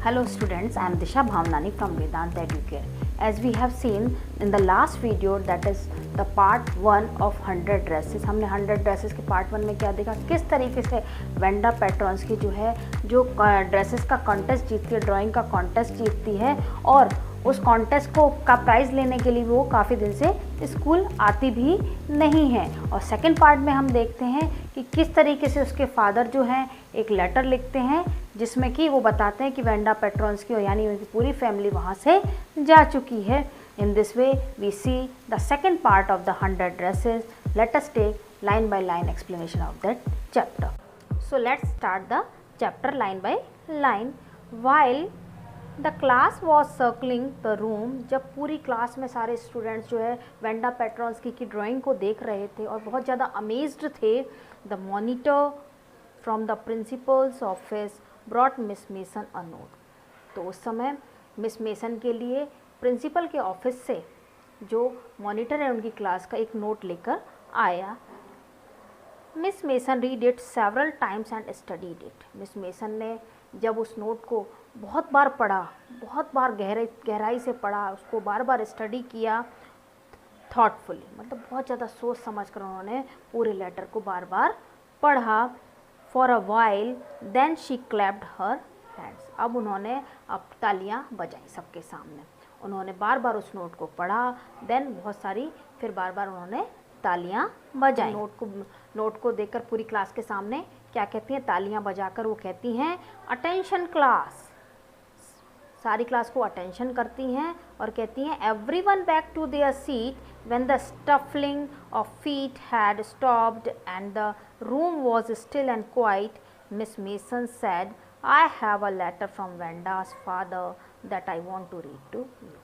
Hello students, I am Disha Bhavnani from Vedanta Educare. As we have seen in the last video, that is the part 1 of 100 dresses. हमने 100 dresses के part 1 में क्या देखा, किस तरीके से Wanda patrons की जो ड्रेसेस का कॉन्टेस्ट जीतती है, ड्राइंग का कॉन्टेस्ट जीतती है और उस कॉन्टेस्ट का प्राइज़ लेने के लिए वो काफ़ी दिन से स्कूल आती भी नहीं है। और सेकंड पार्ट में हम देखते हैं कि किस तरीके से उसके फादर जो हैं एक लेटर लिखते हैं जिसमें कि वो बताते हैं कि वेंडा पैट्रॉन्स की यानी उनकी पूरी फैमिली वहाँ से जा चुकी है। In this way we see the second part of the 100 dresses. Let us take line by line explanation of that chapter. So let's start the chapter line by line. While the class was circling the room, जब पूरी class में सारे students जो है Wanda patrons की drawing को देख रहे थे और बहुत ज़्यादा अमेज्ड थे, the monitor from the principles office brought miss mason a note. तो उस समय मिस मेसन के लिए प्रिंसिपल के ऑफिस से जो मॉनिटर है उनकी क्लास का एक नोट लेकर आया. Miss Mason read it several times and studied it. Miss mason ने जब उस नोट को बहुत बार पढ़ा, बहुत बार गहराई से पढ़ा, उसको बार बार स्टडी किया, थॉटफुली मतलब बहुत ज़्यादा सोच समझ कर उन्होंने पूरे लेटर को बार बार पढ़ा. For a while then she clapped her hands. अब उन्होंने तालियां बजाई सबके सामने. उन्होंने बार बार उस नोट को पढ़ा, देन बहुत सारी फिर बार बार उन्होंने तालियां बजाई. नोट को देखकर पूरी क्लास के सामने क्या कहती हैं, तालियां बजाकर वो कहती हैं अटेंशन क्लास. सारी क्लास को अटेंशन करती हैं और कहती हैं everyone back to their seat when the shuffling of feet had stopped and the room was still and quiet. Miss Mason said I have a letter from Wanda's father that I want to read to you.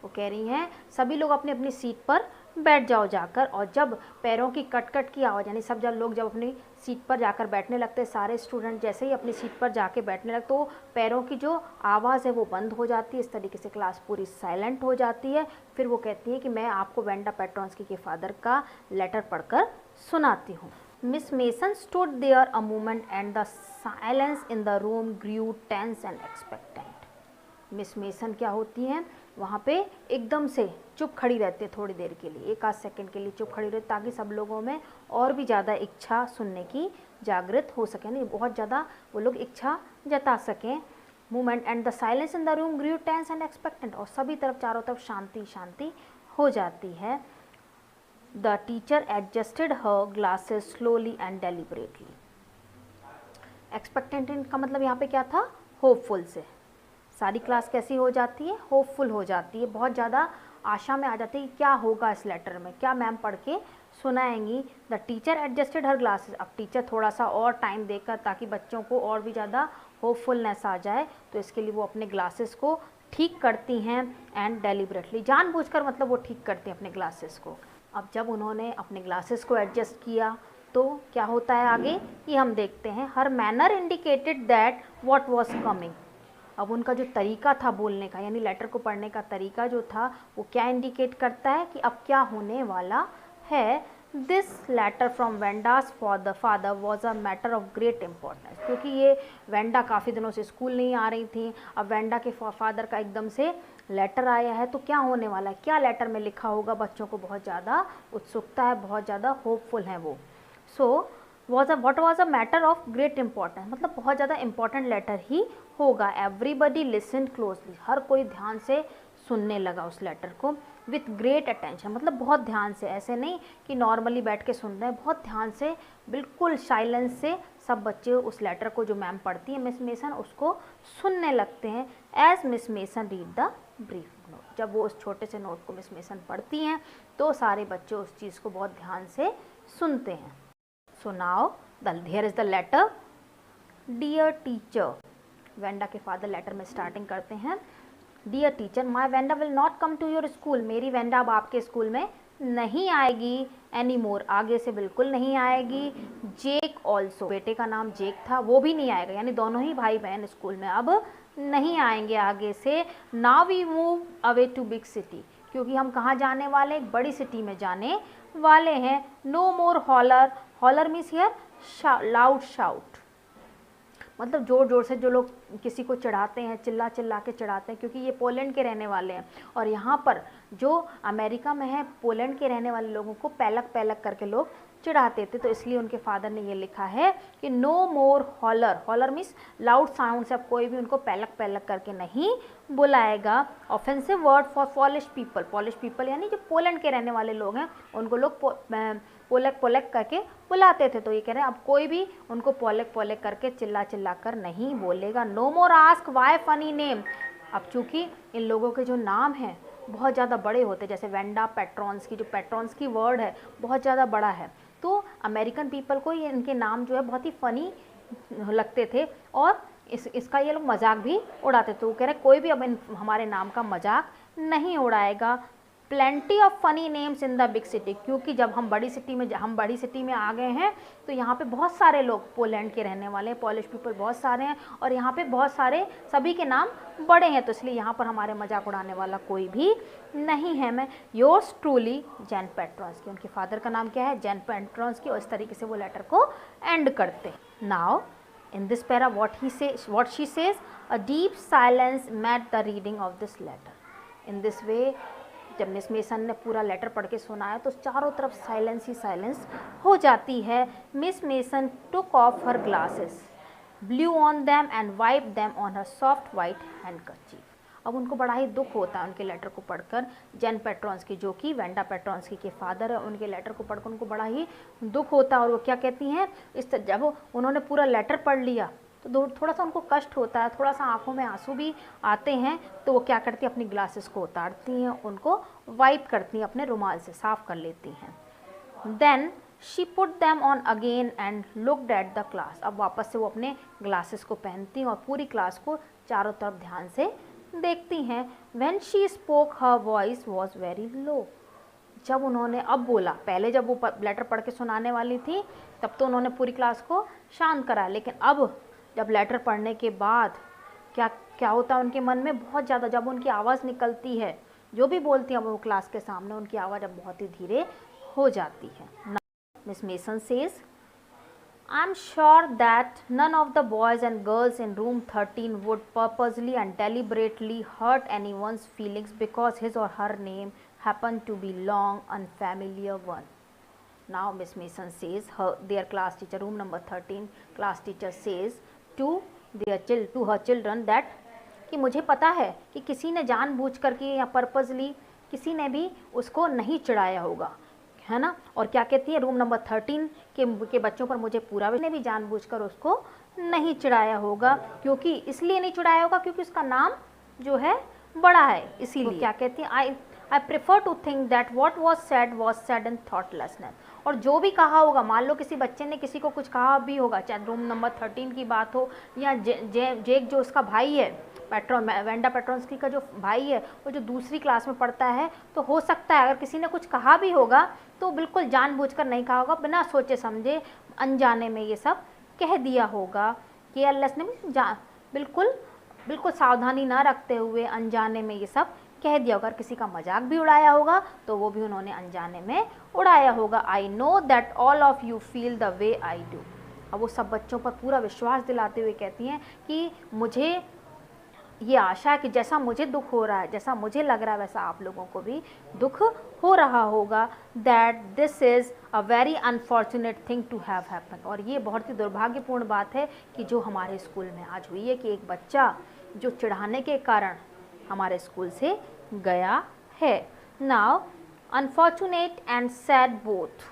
वो कह रही हैं सभी लोग अपनी अपनी seat पर बैठ जाओ जाकर. और जब पैरों की कट की आवाज़ यानी सब जब अपनी सीट पर जाकर बैठने लगते, सारे स्टूडेंट जैसे ही अपनी सीट पर जाके बैठने लगते तो पैरों की जो आवाज़ है वो बंद हो जाती है. इस तरीके से क्लास पूरी साइलेंट हो जाती है. फिर वो कहती है कि मैं आपको वेंडा पैट्रॉन्स्की के फादर का लेटर पढ़कर सुनाती हूँ. Miss Mason stood there a moment and the silence in the room grew tense and expectant. Miss Mason क्या होती हैं, वहाँ पे एकदम से चुप खड़ी रहती है थोड़ी देर के लिए, एक आध सेकंड के लिए चुप खड़ी रहती ताकि सब लोगों में और भी ज़्यादा इच्छा सुनने की जागृत हो सके, नहीं बहुत ज़्यादा वो लोग इच्छा जता सकें. Movement and the silence in the room grew tense and expectant. और सभी तरफ चारों तरफ शांति शांति हो जाती है. The teacher adjusted her glasses slowly and deliberately. Expectant का मतलब यहाँ पे क्या था, होपफुल से. सारी क्लास कैसी हो जाती है, होपफुल हो जाती है, बहुत ज़्यादा आशा में आ जाती है कि क्या होगा इस लेटर में, क्या मैम पढ़ के सुनाएंगी. The teacher adjusted her glasses. अब टीचर थोड़ा सा और टाइम देकर ताकि बच्चों को और भी ज़्यादा होपफुलनेस आ जाए तो इसके लिए वो अपने ग्लासेस को ठीक करती हैं. एंड डेलिबरेटली, जानबूझकर मतलब वो ठीक करती हैं अपने ग्लासेस को. अब जब उन्होंने अपने ग्लासेस को एडजस्ट किया तो क्या होता है आगे ये हम देखते हैं. Her manner indicated that what was coming. अब उनका जो तरीका था बोलने का यानी लेटर को पढ़ने का तरीका जो था वो क्या इंडिकेट करता है कि अब क्या होने वाला है. This letter from Wanda's for the father was a matter of great importance. क्योंकि ये वेंडा काफ़ी दिनों से स्कूल नहीं आ रही थी, अब वेंडा के फादर का एकदम से लेटर आया है तो क्या होने वाला है, क्या लेटर में लिखा होगा. बच्चों को बहुत ज़्यादा उत्सुकता है, बहुत ज़्यादा होपफुल हैं वो. So what was a matter of great importance मतलब बहुत ज़्यादा इंपॉर्टेंट लेटर ही होगा. Everybody listen closely. हर कोई ध्यान से सुनने लगा उस लेटर को. विथ ग्रेट अटेंशन मतलब बहुत ध्यान से, ऐसे नहीं कि नॉर्मली बैठ के सुन रहे हैं, बहुत ध्यान से बिल्कुल साइलेंस से सब बच्चे उस लेटर को जो मैम पढ़ती है मिस मेसन उसको सुनने लगते हैं. As Miss Mason read the brief note. जब वो उस छोटे से नोट को मिस मेसन पढ़ती हैं तो सारे बच्चे उस चीज़ को बहुत ध्यान से सुनते हैं. So now here is the letter. Dear teacher, Wanda के फादर लेटर में स्टार्टिंग करते हैं. Dear teacher, my Wanda will not come to your school. मेरी वेंडा अब आपके स्कूल में नहीं आएगी. anymore, आगे से बिल्कुल नहीं आएगी. जेक also, बेटे का नाम जेक था, वो भी नहीं आएगा यानी दोनों ही भाई बहन स्कूल में अब नहीं आएंगे आगे से. Now we move away to big city. क्योंकि हम कहाँ जाने वाले, एक बड़ी सिटी में जाने वाले हैं. No more holler. Holler means here loud shout. मतलब ज़ोर ज़ोर से जो लोग किसी को चिढ़ाते हैं, चिल्ला चिल्ला के चिढ़ाते हैं, क्योंकि ये पोलैंड के रहने वाले हैं और यहाँ पर जो अमेरिका में है पोलैंड के रहने वाले लोगों को पैलक पैलक करके लोग चिढ़ाते थे, तो इसलिए उनके फादर ने ये लिखा है कि no more holler. Holler means loud sound से अब कोई भी उनको पैलक पैलक करके नहीं बुलाएगा। Offensive word for Polish people, Polish people यानी जो पोलैंड के रहने वाले लोग हैं उनको लोग पोलक पोलक करके बुलाते थे, तो ये कह रहे हैं अब कोई भी उनको पोलक पोलक करके चिल्ला चिल्ला कर नहीं बोलेगा। No more ask why funny name. अब चूँकि इन लोगों के जो नाम हैं बहुत ज़्यादा बड़े होते, जैसे वेंडा पेट्रॉन्स्की, जो पेट्रॉन्स्की वर्ड है बहुत ज़्यादा बड़ा है, तो अमेरिकन पीपल को ये इनके नाम जो है बहुत ही फ़नी लगते थे और इसका ये लोग मजाक भी उड़ाते थे। वो कह रहे कोई भी अब हमारे नाम का मजाक नहीं उड़ाएगा। Plenty of funny names in the big city, क्योंकि जब हम बड़ी सिटी में आ गए हैं तो यहाँ पे बहुत सारे लोग पोलैंड के रहने वाले हैं, पॉलिश पीपल बहुत सारे हैं और यहाँ पे बहुत सारे सभी के नाम बड़े हैं, तो इसलिए यहाँ पर हमारे मजाक उड़ाने वाला कोई भी नहीं है। मैं योर्स ट्रूली जैन पेट्रॉन्स्की, उनके फादर का नाम क्या है जैन पेट्रॉन्स्की, और इस तरीके से वो लेटर को एंड करते। Now in this para what she says, a deep silence met the reading of this letter. In this way जब मिस मेसन ने पूरा लेटर पढ़ के सुनाया तो चारों तरफ साइलेंस ही साइलेंस हो जाती है। Miss mason took of her glasses, blue on them and wipe them on her soft white handkerchief. अब उनको बड़ा ही दुख होता है उनके लेटर को पढ़कर। जैन पेट्रॉन्स्की जो कि वेंडा पेट्रॉन्स्की के फादर है, उनके लेटर को पढ़कर उनको बड़ा ही दुख होता है और वो क्या कहती हैं, जब उन्होंने पूरा लेटर पढ़ लिया तो थोड़ा सा उनको कष्ट होता है, थोड़ा सा आंखों में आंसू भी आते हैं, तो वो क्या करती हैं अपनी ग्लासेस को उतारती हैं, उनको वाइप करती हैं, अपने रुमाल से साफ़ कर लेती हैं। Then she put them on again and looked at the class. अब वापस से वो अपने ग्लासेस को पहनती हैं और पूरी क्लास को चारों तरफ ध्यान से देखती हैं। When she spoke her voice was very low. जब उन्होंने अब बोला, पहले जब वो लेटर पढ़ के सुनाने वाली थी तब तो उन्होंने पूरी क्लास को शांत कराया, लेकिन अब जब लेटर पढ़ने के बाद क्या होता है उनके मन में बहुत ज़्यादा, जब उनकी आवाज़ निकलती है, जो भी बोलती हैं वो क्लास के सामने, उनकी आवाज़ अब बहुत ही धीरे हो जाती है। Miss mason says, I am sure that none of the boys and girls in room 13 would purposely and deliberately hurt anyone's feelings because his or her name happened to be long unfamiliar one. Now Miss Mason says their class teacher, room number 13 class teacher says to her children that कि मुझे पता है कि किसी ने जानबूझ करके या पर्पसली किसी ने भी उसको नहीं चिढ़ाया होगा, है ना। और क्या कहती है, रूम नंबर 13 के बच्चों पर मुझे पूरा ने भी जानबूझकर उसको नहीं चिढ़ाया होगा, क्योंकि इसलिए नहीं चिढ़ाया होगा क्योंकि उसका नाम जो है बड़ा है, इसीलिए। तो क्या कहती है, I prefer to think that what was said in thoughtlessness. और जो भी कहा होगा, मान लो किसी बच्चे ने किसी को कुछ कहा भी होगा, चाहे रूम नंबर 13 की बात हो या जेक जो उसका भाई है, वेंडा पेट्रॉन्स्की का जो भाई है वो जो दूसरी क्लास में पढ़ता है, तो हो सकता है अगर किसी ने कुछ कहा भी होगा तो बिल्कुल जानबूझकर नहीं कहा होगा, बिना सोचे समझे अनजाने में ये सब कह दिया होगा। केयरलेस ने बिल्कुल सावधानी ना रखते हुए अनजाने में ये सब कह दिया होगा। किसी का मजाक भी उड़ाया होगा तो वो भी उन्होंने अनजाने में उड़ाया होगा। I know that all of you feel the way I do. अब वो सब बच्चों पर पूरा विश्वास दिलाते हुए कहती हैं कि मुझे ये आशा है कि जैसा मुझे दुख हो रहा है, जैसा मुझे लग रहा है, वैसा आप लोगों को भी दुख हो रहा होगा। That this is a very unfortunate thing to have happen. और ये बहुत ही दुर्भाग्यपूर्ण बात है कि जो हमारे स्कूल में आज हुई है कि एक बच्चा जो चिढ़ाने के कारण हमारे स्कूल से गया है। Now unfortunate and sad both.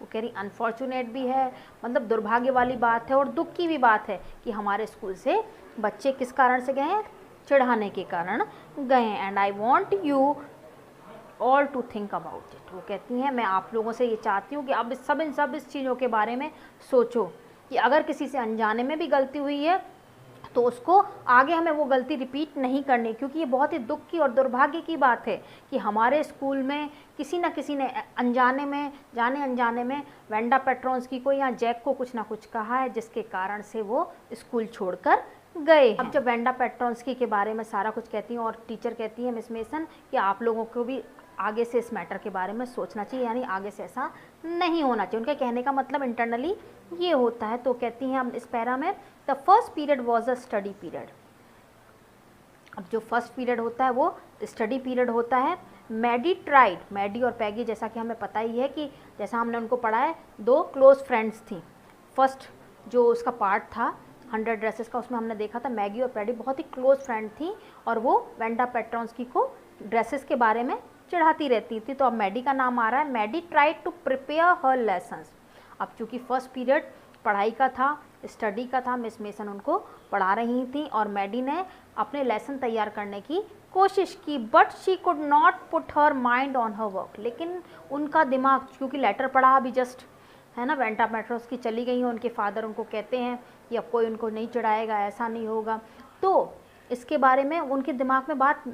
वो कह रही अनफॉर्चुनेट भी है, मतलब दुर्भाग्य वाली बात है, और दुख की भी बात है कि हमारे स्कूल से बच्चे किस कारण से गए हैं, चिढ़ाने के कारण गए हैं। And I want you all to think about it. वो कहती हैं मैं आप लोगों से ये चाहती हूँ कि अब इन सब चीज़ों के बारे में सोचो कि अगर किसी से अनजाने में भी गलती हुई है तो उसको आगे हमें वो गलती रिपीट नहीं करनी, क्योंकि ये बहुत ही दुख की और दुर्भाग्य की बात है कि हमारे स्कूल में किसी न किसी ने अनजाने में, जाने अनजाने में वेंडा पेट्रॉन्स्की को या जैक को कुछ ना कुछ कहा है, जिसके कारण से वो स्कूल छोड़कर गए। अब जब वेंडा पेट्रॉन्स्की के बारे में सारा कुछ कहती हैं और टीचर कहती है मिस मेसन कि आप लोगों को भी आगे से इस मैटर के बारे में सोचना चाहिए, यानी आगे से ऐसा नहीं होना चाहिए। उनके कहने का मतलब इंटरनली ये होता है। तो कहती हैं हम इस पैरा में, the first period was a study period. अब जो फर्स्ट पीरियड होता है वो स्टडी पीरियड होता है। मैडी ट्राइड, मैडी और पैगी जैसा कि हमें पता ही है कि जैसा हमने उनको पढ़ा है, 2 क्लोज फ्रेंड्स थी। फर्स्ट जो उसका पार्ट था 100 ड्रेसेस का, उसमें हमने देखा था मैगी और पैडी बहुत ही क्लोज फ्रेंड थी और वो वेंडा पेट्रोन्स्की को ड्रेसेस के बारे में चिढ़ाती रहती थी। तो अब मैडी का नाम आ रहा है। Maddie tried to prepare her lessons. अब चूँकि फर्स्ट पीरियड पढ़ाई का था, स्टडी का था, मिस मेसन उनको पढ़ा रही थी और मैडी ने अपने लेसन तैयार करने की कोशिश की, but she could not put her mind on her work. लेकिन उनका दिमाग, क्योंकि लेटर पढ़ा अभी जस्ट है ना, वेंडा पेट्रोन्स्की चली गई हैं, उनके फादर उनको कहते हैं कि अब कोई उनको नहीं चिढ़ाएगा, ऐसा नहीं होगा। तो इसके बारे में उनके दिमाग में बात,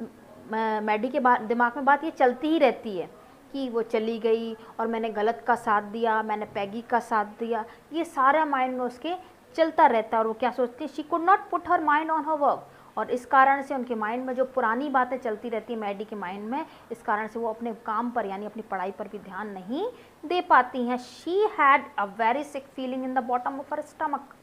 मैडी के दिमाग में बात ये चलती ही रहती है कि वो चली गई और मैंने गलत का साथ दिया, मैंने पैगी का साथ दिया, ये सारा माइंड में उसके चलता रहता है। और वो क्या सोचती है, she could not put her mind on her work. और इस कारण से उनके माइंड में जो पुरानी बातें चलती रहती है मैडी के माइंड में, इस कारण से वो अपने काम पर यानी अपनी पढ़ाई पर भी ध्यान नहीं दे पाती हैं। She had a very sick feeling in the bottom of her stomach.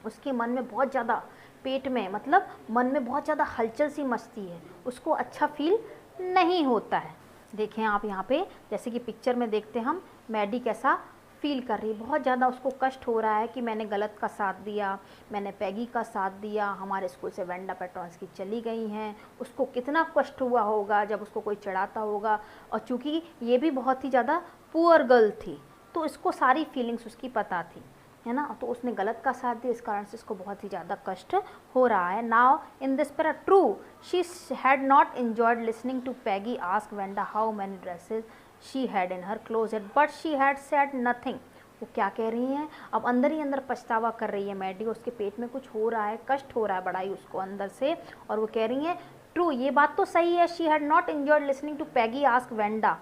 उसके मन में बहुत ज़्यादा, पेट में मतलब मन में बहुत ज़्यादा हलचल सी मचती है, उसको अच्छा फील नहीं होता है। देखें आप यहाँ पे, जैसे कि पिक्चर में देखते हम मैडी कैसा फील कर रही है, बहुत ज़्यादा उसको कष्ट हो रहा है कि मैंने गलत का साथ दिया, मैंने पैगी का साथ दिया, हमारे स्कूल से वेंडा पेट्रोन्स्की चली गई हैं। उसको कितना कष्ट हुआ होगा जब उसको कोई चिढ़ाता होगा। और चूँकि ये भी बहुत ही ज़्यादा पुअर गर्ल थी तो इसको सारी फीलिंग्स उसकी पता थी, है ना। तो उसने गलत का साथ दिया, इस कारण से इसको बहुत ही ज़्यादा कष्ट हो रहा है। Now in this per true she had not enjoyed listening to Peggy ask Wanda how many dresses she had in her closet but she had said nothing. वो क्या कह रही हैं, अब अंदर ही अंदर पछतावा कर रही है मैडी, उसके पेट में कुछ हो रहा है, कष्ट हो रहा है बड़ा ही उसको अंदर से। और वो कह रही हैं ट्रू, ये बात तो सही है, she had not enjoyed listening to Peggy ask Wanda,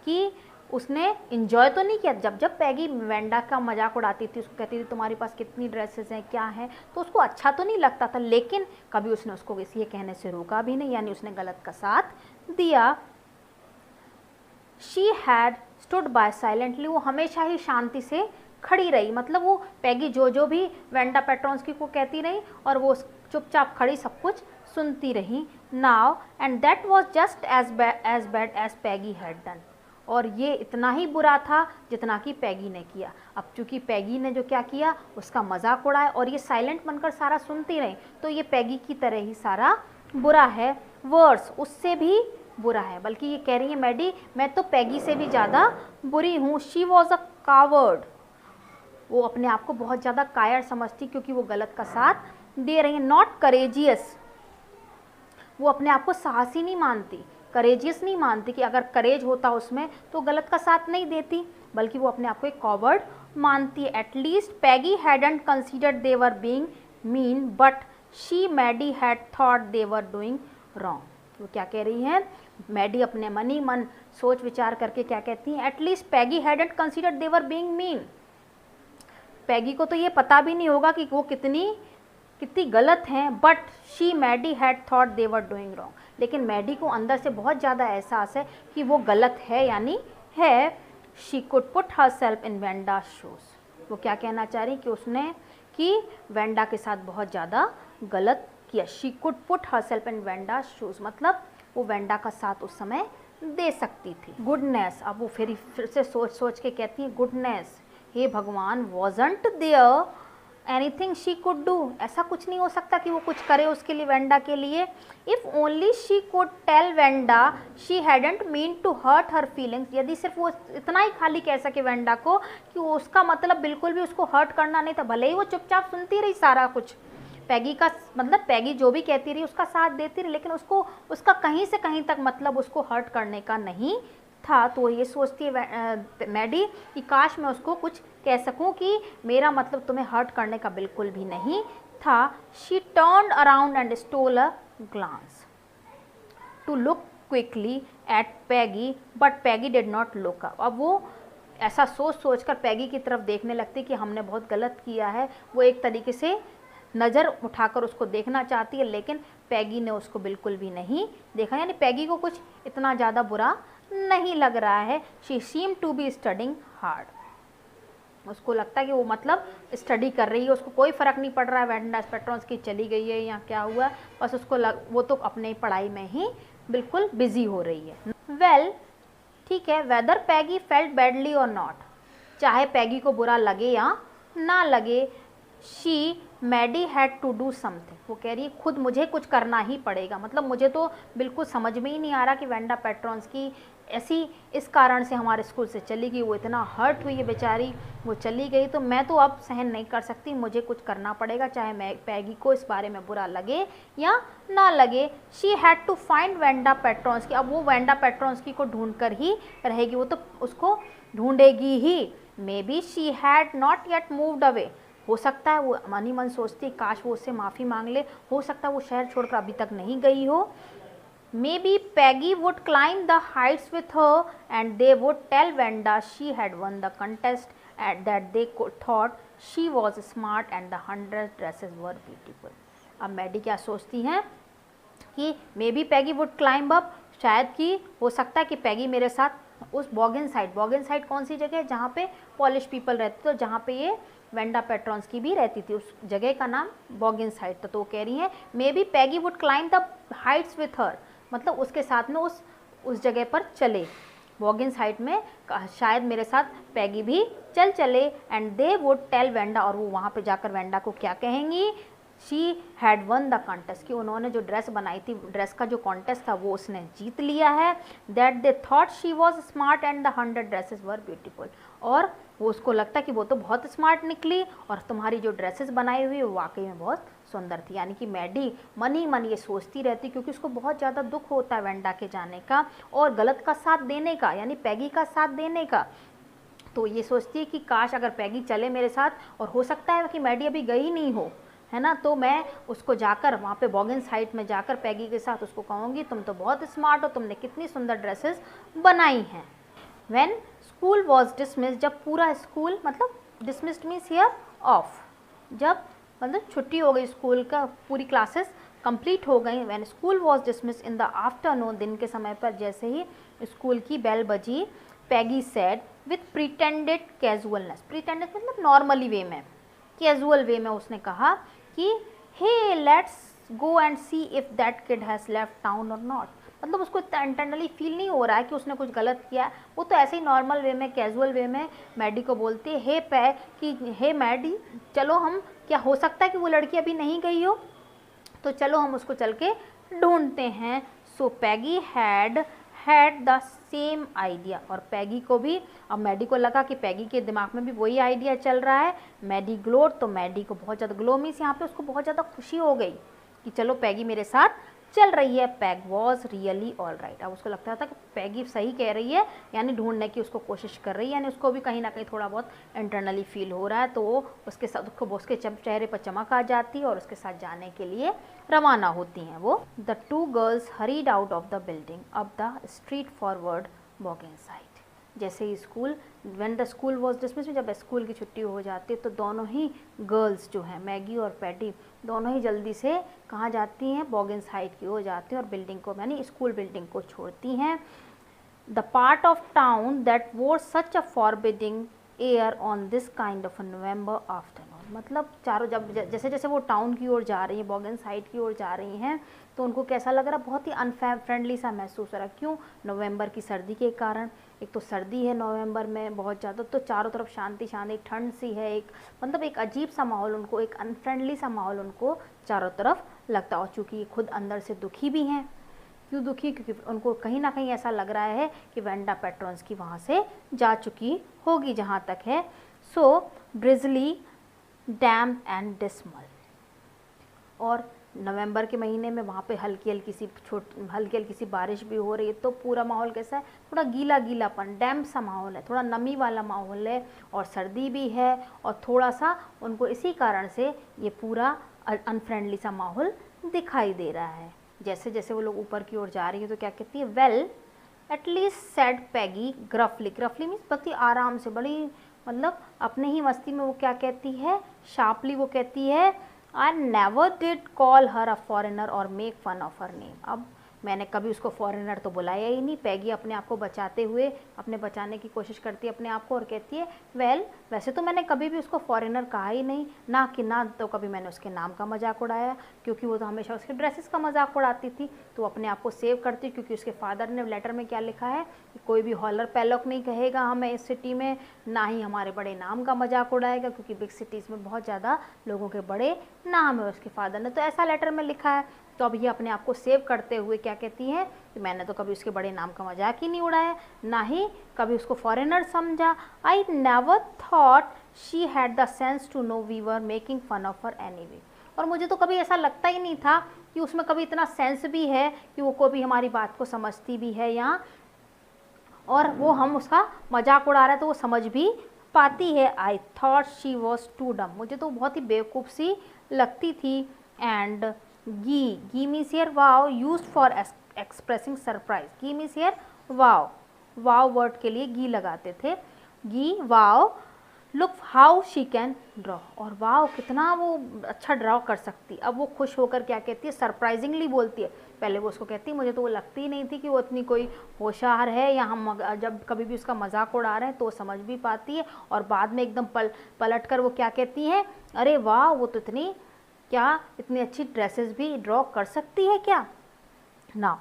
कि उसने इन्जॉय तो नहीं किया। जब जब पैगी वेंडा का मजाक उड़ाती थी, उसको कहती थी तुम्हारे पास कितनी ड्रेसेस हैं, क्या हैं, तो उसको अच्छा तो नहीं लगता था, लेकिन कभी उसने उसको इस ये कहने से रोका भी नहीं, यानी उसने गलत का साथ दिया। She had stood by silently, वो हमेशा ही शांति से खड़ी रही, मतलब वो पैगी जो भी वेंडा पेट्रोन्स्की को कहती रही और वो चुपचाप खड़ी सब कुछ सुनती रही। Now and that was just as bad as Peggy had done, और ये इतना ही बुरा था जितना कि पैगी ने किया। अब चूँकि पैगी ने जो क्या किया, उसका मजाक उड़ाया और ये साइलेंट बनकर सारा सुनती रही, तो ये पैगी की तरह ही सारा बुरा है, वर्स उससे भी बुरा है। बल्कि ये कह रही है मैडी, मैं तो पैगी से भी ज़्यादा बुरी हूँ। शी वॉज अ कावर्ड, वो अपने आप को बहुत ज़्यादा कायर समझती क्योंकि वो गलत का साथ दे रही है। नॉट करेजियस, वो अपने आप को साहसी नहीं मानती, करेजियस नहीं मानती कि अगर करेज होता उसमें तो गलत का साथ नहीं देती, बल्कि वो अपने आप को एक कॉवर्ड मानती है। At least Peggy hadn't considered they were being mean but she Maddie had thought they were doing wrong. वो क्या कह रही हैं, मैडी अपने मन ही मन सोच विचार करके क्या कहती हैं, at least Peggy hadn't considered they were being mean. Peggy को तो ये पता भी नहीं होगा कि वो कितनी गलत हैं, but she Maddie had thought they were doing wrong, लेकिन मैडी को अंदर से बहुत ज़्यादा एहसास है कि वो गलत है, यानी है। She could put her self in Wanda shoes, वो क्या कहना चाह रही कि उसने कि वेंडा के साथ बहुत ज़्यादा गलत किया। She could put her self in Wanda shoes, मतलब वो वेंडा का साथ उस समय दे सकती थी। गुडनेस, अब वो फिर से सोच के कहती हैं गुडनेस, हे भगवान, wasn't there anything she could do, ऐसा कुछ नहीं हो सकता कि वो कुछ करे उसके लिए, वेंडा के लिए। If only she could tell Wanda she hadn't mean to hurt her feelings, यदि सिर्फ वो इतना ही खाली कह सके वेंडा को कि वो उसका मतलब बिल्कुल भी उसको हर्ट करना नहीं था, भले ही वो चुपचाप सुनती रही सारा कुछ, पैगी का मतलब पैगी जो भी कहती रही उसका साथ देती रही, लेकिन उसको उसका कहीं से कहीं तक मतलब उसको हर्ट करने का नहीं था। तो ये सोचती है मैडी कि काश मैं उसको कुछ कह सकूं कि मेरा मतलब तुम्हें हर्ट करने का बिल्कुल भी नहीं था। She turned around and stole a glance to look quickly at Peggy but Peggy did not look up. अब वो ऐसा सोच कर पैगी की तरफ देखने लगती कि हमने बहुत गलत किया है, वो एक तरीके से नज़र उठाकर उसको देखना चाहती है, लेकिन पैगी ने उसको बिल्कुल भी नहीं देखा, यानी पैगी को कुछ इतना ज़्यादा बुरा नहीं लग रहा है। She seem to be studying hard, उसको लगता है कि वो मतलब स्टडी कर रही है, उसको कोई फ़र्क नहीं पड़ रहा है वेंडा पेट्रोन्स की चली गई है या क्या हुआ, बस उसको वो तो अपने पढ़ाई में ही बिल्कुल बिजी हो रही है। वेल ठीक है, वेदर पैगी फेल्ट बैडली और नॉट, चाहे पैगी को बुरा लगे या ना लगे, she Maddie had to do something, वो कह रही है खुद मुझे कुछ करना ही पड़ेगा, मतलब मुझे तो बिल्कुल समझ में ही नहीं आ रहा कि वेंडा पेट्रोन्स की ऐसी इस कारण से हमारे स्कूल से चली गई, वो इतना हर्ट हुई है बेचारी, वो चली गई तो मैं तो अब सहन नहीं कर सकती, मुझे कुछ करना पड़ेगा, चाहे मैं पैगी को इस बारे में बुरा लगे या ना लगे। She had to find Wanda Petronski, अब वो वेंडा पेट्रोन्स की को ढूंढ कर ही रहेगी, वो तो उसको ढूंढेगी ही। Maybe she had not yet moved away, हो सकता है वो मन ही मन सोचती काश वो उससे माफ़ी मांग ले, हो सकता है वो शहर छोड़कर अभी तक नहीं गई हो। Maybe Peggy would climb the heights with her and they would tell Wanda she had won the contest at that they thought she was smart and the 100 dresses were beautiful. अब Maddie क्या सोचती हैं कि maybe Peggy would climb up, शायद कि हो सकता है कि पैगी मेरे साथ उस बॉगिन साइड कौन सी जगह है जहाँ पे पॉलिश पीपल रहते, तो जहाँ पे ये वेंडा पेट्रोन्स की भी रहती थी, उस जगह का नाम बॉगिन साइड था। तो वो कह रही हैं may be Peggy would climb the heights with हर, मतलब उसके साथ में उस जगह पर चले, बॉगिन साइड में शायद मेरे साथ पैगी भी चले, and they would tell Wanda, और वो वहाँ पे जाकर वेंडा को क्या कहेंगी, she had won the contest, कि उन्होंने जो ड्रेस बनाई थी, ड्रेस का जो कॉन्टेस्ट था वो उसने जीत लिया है। That they thought she was smart and the 100 dresses were beautiful, और वो उसको लगता कि वो तो बहुत स्मार्ट निकली और तुम्हारी जो ड्रेसेस बनाई हुई वो वाकई में बहुत सुंदर थी। यानी कि मैडी मन ही मन ये सोचती रहती, क्योंकि उसको बहुत ज़्यादा दुख होता है वेंडा के जाने का और गलत का साथ देने का, यानी पैगी का साथ देने का। तो ये सोचती है कि काश अगर पैगी चले मेरे साथ, और हो सकता है कि मैडी अभी गई नहीं हो, है ना, तो मैं उसको जाकर वहाँ पे बॉगिन साइड में जाकर पैगी के साथ उसको कहूँगी तुम तो बहुत स्मार्ट हो, तुमने कितनी सुंदर ड्रेसेस बनाई हैं। व्हेन स्कूल वॉज डिसमिस्ड, जब पूरा स्कूल, मतलब डिसमिस्ड मीन्स हियर ऑफ, जब मतलब छुट्टी हो गई स्कूल का, पूरी क्लासेस कंप्लीट हो गई। When school was dismissed in the afternoon, दिन के समय पर जैसे ही स्कूल की बेल बजी, Peggy said with pretended casualness, pretended मतलब नॉर्मली वे में, कैजुअल वे में उसने कहा कि hey let's go and see if that kid has left town और नॉट, मतलब उसको इतना इंटरनली फील नहीं हो रहा है कि उसने कुछ गलत किया, वो तो ऐसे ही नॉर्मल वे में, कैजुअल वे में मैडी को बोलती है हे मैडी, चलो हम, क्या हो सकता है कि वो लड़की अभी नहीं गई हो, तो चलो हम उसको चल के ढूंढते हैं। सो पैगी हैड द सेम आइडिया, और पैगी को भी, अब मैडी को लगा कि पैगी के दिमाग में भी वही आइडिया चल रहा है। मैडी ग्लोड, तो मैडी को बहुत ज़्यादा, ग्लो मीन्स यहाँ पे उसको बहुत ज़्यादा खुशी हो गई कि चलो पैगी मेरे साथ चल रही है। Peg was really all right, अब उसको लगता था कि पैगी सही कह रही है, यानी ढूंढने की उसको कोशिश कर रही है, यानी उसको भी कहीं ना कहीं थोड़ा बहुत इंटरनली फील हो रहा है, तो वो उसके साथ उसके चेहरे पर चमक आ जाती है और उसके साथ जाने के लिए रवाना होती हैं वो। The two girls hurried out of the building up the street forward Boggin side, जैसे ही school, when the school was dismissed, जब स्कूल की छुट्टी हो जाती है तो दोनों ही गर्ल्स जो हैं, मैगी और पैटी, दोनों ही जल्दी से कहाँ जाती हैं, बॉगिन साइड की ओर जाती हैं और बिल्डिंग को, यानी स्कूल बिल्डिंग को छोड़ती हैं। The part of town that wore such a forbidding air on this kind of a November afternoon, मतलब चारों जब जैसे जैसे वो टाउन की ओर जा रही हैं, बॉगिन साइड की ओर जा रही हैं, तो उनको कैसा लग रहा, बहुत ही अनफ्रेंडली सा महसूस हो रहा। क्यों, नवंबर की सर्दी के कारण, एक तो सर्दी है नवंबर में बहुत ज़्यादा, तो चारों तरफ शांति शांति, ठंड सी है, एक मतलब एक अजीब सा माहौल उनको, एक अनफ्रेंडली सा माहौल उनको चारों तरफ लगता। और चूँकि ये खुद अंदर से दुखी भी हैं, क्यों दुखी, क्योंकि उनको कहीं ना कहीं ऐसा लग रहा है कि वेंडा पेट्रोन्स की वहाँ से जा चुकी होगी जहाँ तक है। सो ड्रिजली डैम्प एंड डिस्मल, और नवंबर के महीने में वहाँ पे हल्की हल्की सी बारिश भी हो रही है, तो पूरा माहौल कैसा है, थोड़ा गीला गीलापन, डैम्प सा माहौल है, थोड़ा नमी वाला माहौल है, और सर्दी भी है, और थोड़ा सा उनको इसी कारण से ये पूरा अनफ्रेंडली सा माहौल दिखाई दे रहा है। जैसे जैसे वो लोग ऊपर की ओर जा रही है तो क्या कहती है, वेल एटलीस्ट सेड पैगी ग्रफली, ग्रफली मीन्स बड़ी आराम से, बड़ी मतलब अपने ही मस्ती में वो क्या कहती है, शार्पली वो कहती है, I never did call her a foreigner or make fun of her name। अब मैंने कभी उसको फॉरेनर तो बुलाया ही नहीं। पैगी अपने आप को बचाते हुए अपने बचाने की कोशिश करती है अपने आप को और कहती है वैसे तो मैंने कभी भी उसको फॉरेनर कहा ही नहीं, ना कि ना तो कभी मैंने उसके नाम का मजाक उड़ाया, क्योंकि वो तो हमेशा उसके ड्रेसेस का मजाक उड़ाती थी। तो अपने आप को सेव करती, क्योंकि उसके फादर ने लेटर में क्या लिखा है कि कोई भी हॉलर पैलॉक नहीं कहेगा हमें इस सिटी में, ना ही हमारे बड़े नाम का मजाक उड़ाएगा, क्योंकि बिग सिटीज़ में बहुत ज़्यादा लोगों के बड़े नाम है उसके फादर ने, तो ऐसा लेटर में लिखा है। तो अब ये अपने आप को सेव करते हुए क्या कहती हैं कि मैंने तो कभी उसके बड़े नाम का मजाक ही नहीं उड़ाया, ना ही कभी उसको फॉरेनर समझा। I never thought she had the sense to know we were making fun of her anyway. और मुझे तो कभी ऐसा लगता ही नहीं था कि उसमें कभी इतना सेंस भी है कि वो कोई भी हमारी बात को समझती भी है या और वो हम उसका मजाक उड़ा रहे हैं तो वो समझ भी पाती है। I thought she was too dumb, मुझे तो बहुत ही बेवकूफ़ सी लगती थी। And gee means here wow used for expressing surprise. Gee means here wow, wow word के लिए गी लगाते थे। Gee wow, look how she can draw, और वाव कितना वो अच्छा ड्रॉ कर सकती। अब वो खुश होकर क्या कहती है, सरप्राइजिंगली बोलती है। पहले वो उसको कहती है मुझे तो वो लगती ही नहीं थी कि वो इतनी कोई होशियार है, या हम जब कभी भी उसका मजाक उड़ा रहे हैं तो वो समझ भी पाती है। और बाद में एकदम पलट कर वो क्या कहती है, अरे वाह वो तो इतनी अच्छी ड्रेसेस भी ड्रॉ कर सकती है क्या। Now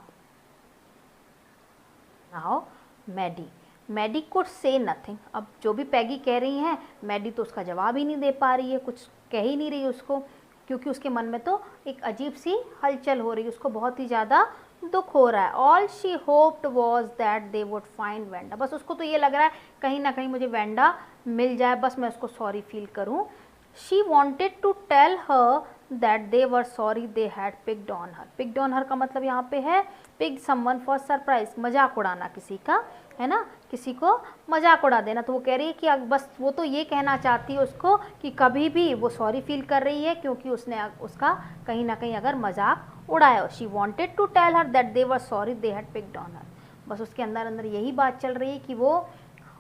Maddie could say nothing. अब जो भी पैगी कह रही हैं मैडी तो उसका जवाब ही नहीं दे पा रही है, कुछ कह ही नहीं रही उसको, क्योंकि उसके मन में तो एक अजीब सी हलचल हो रही है, उसको बहुत ही ज़्यादा दुख हो रहा है। All she hoped was that they would find Wanda, बस उसको तो ये लग रहा है कहीं ना कहीं मुझे वेंडा मिल जाए, बस मैं उसको सॉरी फील करूँ। She wanted to tell her that they were sorry they had picked on her. Picked on her का मतलब यहाँ पे है पिक समवन फॉर सरप्राइज, मजाक उड़ाना किसी का, है ना, किसी को मजाक उड़ा देना। तो वो कह रही है कि बस वो तो ये कहना चाहती है उसको कि कभी भी वो सॉरी फील कर रही है क्योंकि उसने उसका कहीं ना कहीं अगर मजाक उड़ाया। She wanted to tell her that they were sorry they had picked on her, बस उसके अंदर अंदर यही बात चल रही है कि वो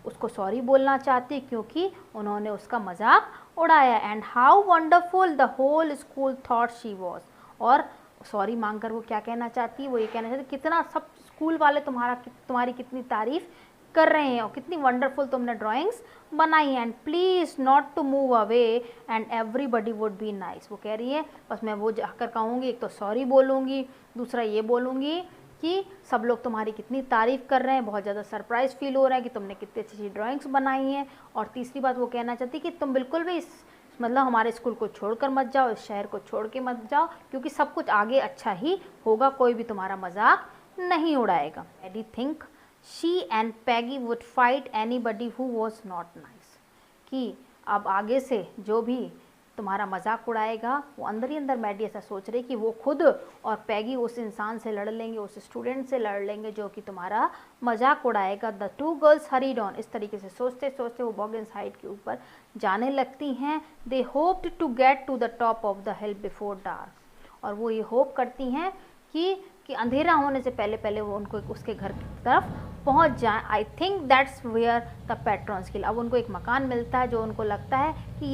उसको सॉरी बोलना चाहती है क्योंकि उन्होंने उसका मजाक उड़ाया। And how wonderful the whole school thought she was, और सॉरी मांगकर वो क्या कहना चाहती है, वो ये कहना चाहती है कितना सब स्कूल वाले तुम्हारी कितनी तारीफ कर रहे हैं और कितनी वंडरफुल तुमने ड्राइंग्स बनाई हैं। And please not to move away and everybody would be nice. वो कह रही है बस मैं वो जाकर कहूँगी, एक तो सॉरी बोलूँगी, दूसरा ये बोलूँगी कि सब लोग तुम्हारी कितनी तारीफ़ कर रहे हैं, बहुत ज़्यादा सरप्राइज़ फील हो रहा है कि तुमने कितनी अच्छी अच्छी ड्राइंग्स बनाई हैं। और तीसरी बात वो कहना चाहती कि तुम बिल्कुल भी मतलब हमारे स्कूल को छोड़कर मत जाओ, इस शहर को छोड़ के मत जाओ, क्योंकि सब कुछ आगे अच्छा ही होगा, कोई भी तुम्हारा मजाक नहीं उड़ाएगा। I think she and Peggy would fight anybody who was not nice, कि अब आगे से जो भी तुम्हारा मजाक उड़ाएगा, वो अंदर ही अंदर मैडी ऐसा सोच रही कि वो खुद और पैगी उस इंसान से लड़ लेंगे, उस स्टूडेंट से लड़ लेंगे जो कि तुम्हारा मजाक उड़ाएगा। The two girls hurried on, इस तरीके से सोचते सोचते वो बॉगिन्स हाइट के ऊपर जाने लगती हैं। They hoped to get to the top of the hill before dark, और वो ये होप करती हैं कि अंधेरा होने से पहले पहले वो उनको उसके घर की तरफ पहुंच जाएं। I think that's where the पेट्रॉन्स की, अब उनको एक मकान मिलता है जो उनको लगता है कि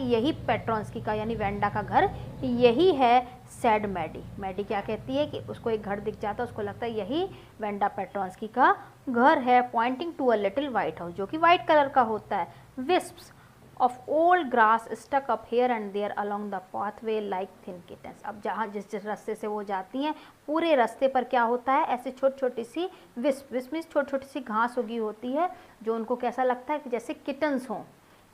यही पेट्रॉन्स का यानी वेंडा का घर यही है। सैड मैडी क्या कहती है कि उसको एक घर दिख जाता है, उसको लगता है यही वेंडा पेट्रॉन्स का घर है। Pointing to a little white house, जो कि वाइट कलर का होता है। विस्प्स of old grass stuck up here and there along the pathway like thin kittens। अब जहाँ जिस रास्ते से वो जाती हैं पूरे रास्ते पर क्या होता है, ऐसे छोटी छोटी सी विस्प में छोटी छोटी सी घास उगी होती है जो उनको कैसा लगता है कि जैसे किटन्स हों,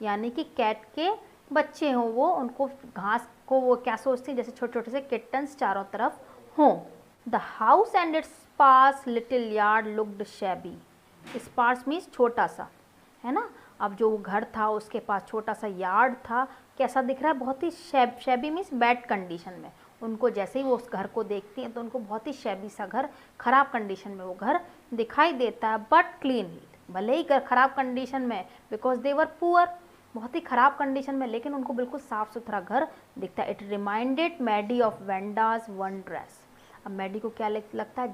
यानी कि कैट के बच्चे हों। वो उनको घास को वो क्या सोचती हैं जैसे छोटे छोटे से किटन्स चारों तरफ हों। The house and its sparse little yard looked shabby. Sparse means छोटा सा, है ना। अब जो घर था उसके पास छोटा सा यार्ड था, कैसा दिख रहा है, बहुत ही शैबी मीन्स बैड कंडीशन में। उनको जैसे ही वो उस घर को देखती हैं तो उनको बहुत ही शैबी सा घर, ख़राब कंडीशन में वो घर दिखाई देता है। बट क्लीन, भले ही ख़राब कंडीशन में, बिकॉज दे वर पुअर, बहुत ही ख़राब कंडीशन में, लेकिन उनको बिल्कुल साफ़ सुथरा घर दिखता है। It reminded Maddie of Wanda's one dress. अब मैडी को क्या लगता है,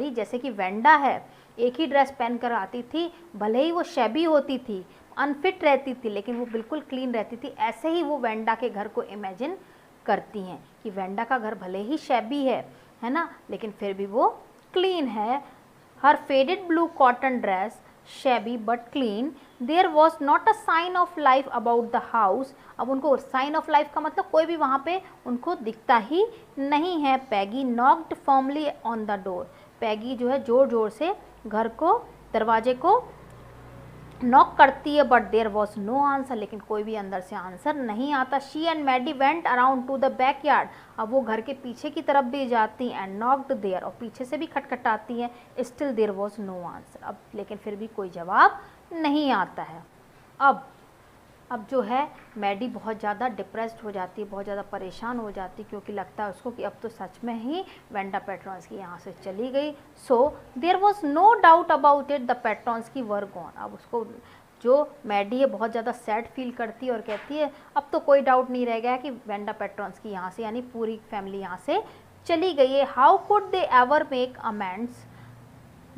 जैसे कि वेंडा है, एक ही ड्रेस पहन कर आती थी, भले ही वो शैबी होती थी, अनफिट रहती थी, लेकिन वो बिल्कुल क्लीन रहती थी। ऐसे ही वो वेंडा के घर को इमेजिन करती हैं कि वेंडा का घर भले ही शैबी है, है ना, लेकिन फिर भी वो क्लीन है। Her faded blue cotton dress shabby but clean, there was not a sign of life about the house। अब उनको साइन ऑफ लाइफ का मतलब कोई भी वहाँ पे उनको दिखता ही नहीं है। पैगी knocked firmly on the door। पैगी जो है जोर जोर से घर को, दरवाजे को नॉक करती है, but there was no answer, लेकिन कोई भी अंदर से आंसर नहीं आता। She and Maddie went around to the back yard. अब वो घर के पीछे की तरफ भी जाती एंड नॉक्ड देयर, और पीछे से भी खटखटाती हैं। Still there was no answer. अब लेकिन फिर भी कोई जवाब नहीं आता है। अब जो है मैडी बहुत ज़्यादा डिप्रेस्ड हो जाती है, बहुत ज़्यादा परेशान हो जाती है, क्योंकि लगता है उसको कि अब तो सच में ही वेंडा पेट्रॉन्स की यहाँ से चली गई। So there was no doubt about it, the Petronskis were gone. अब उसको जो मैडी है बहुत ज़्यादा सैड फील करती है और कहती है अब तो कोई डाउट नहीं रह गया कि वेंडा पेट्रॉन्स की यहाँ से यानी पूरी फैमिली यहाँ से चली गई है। How could they ever make amends,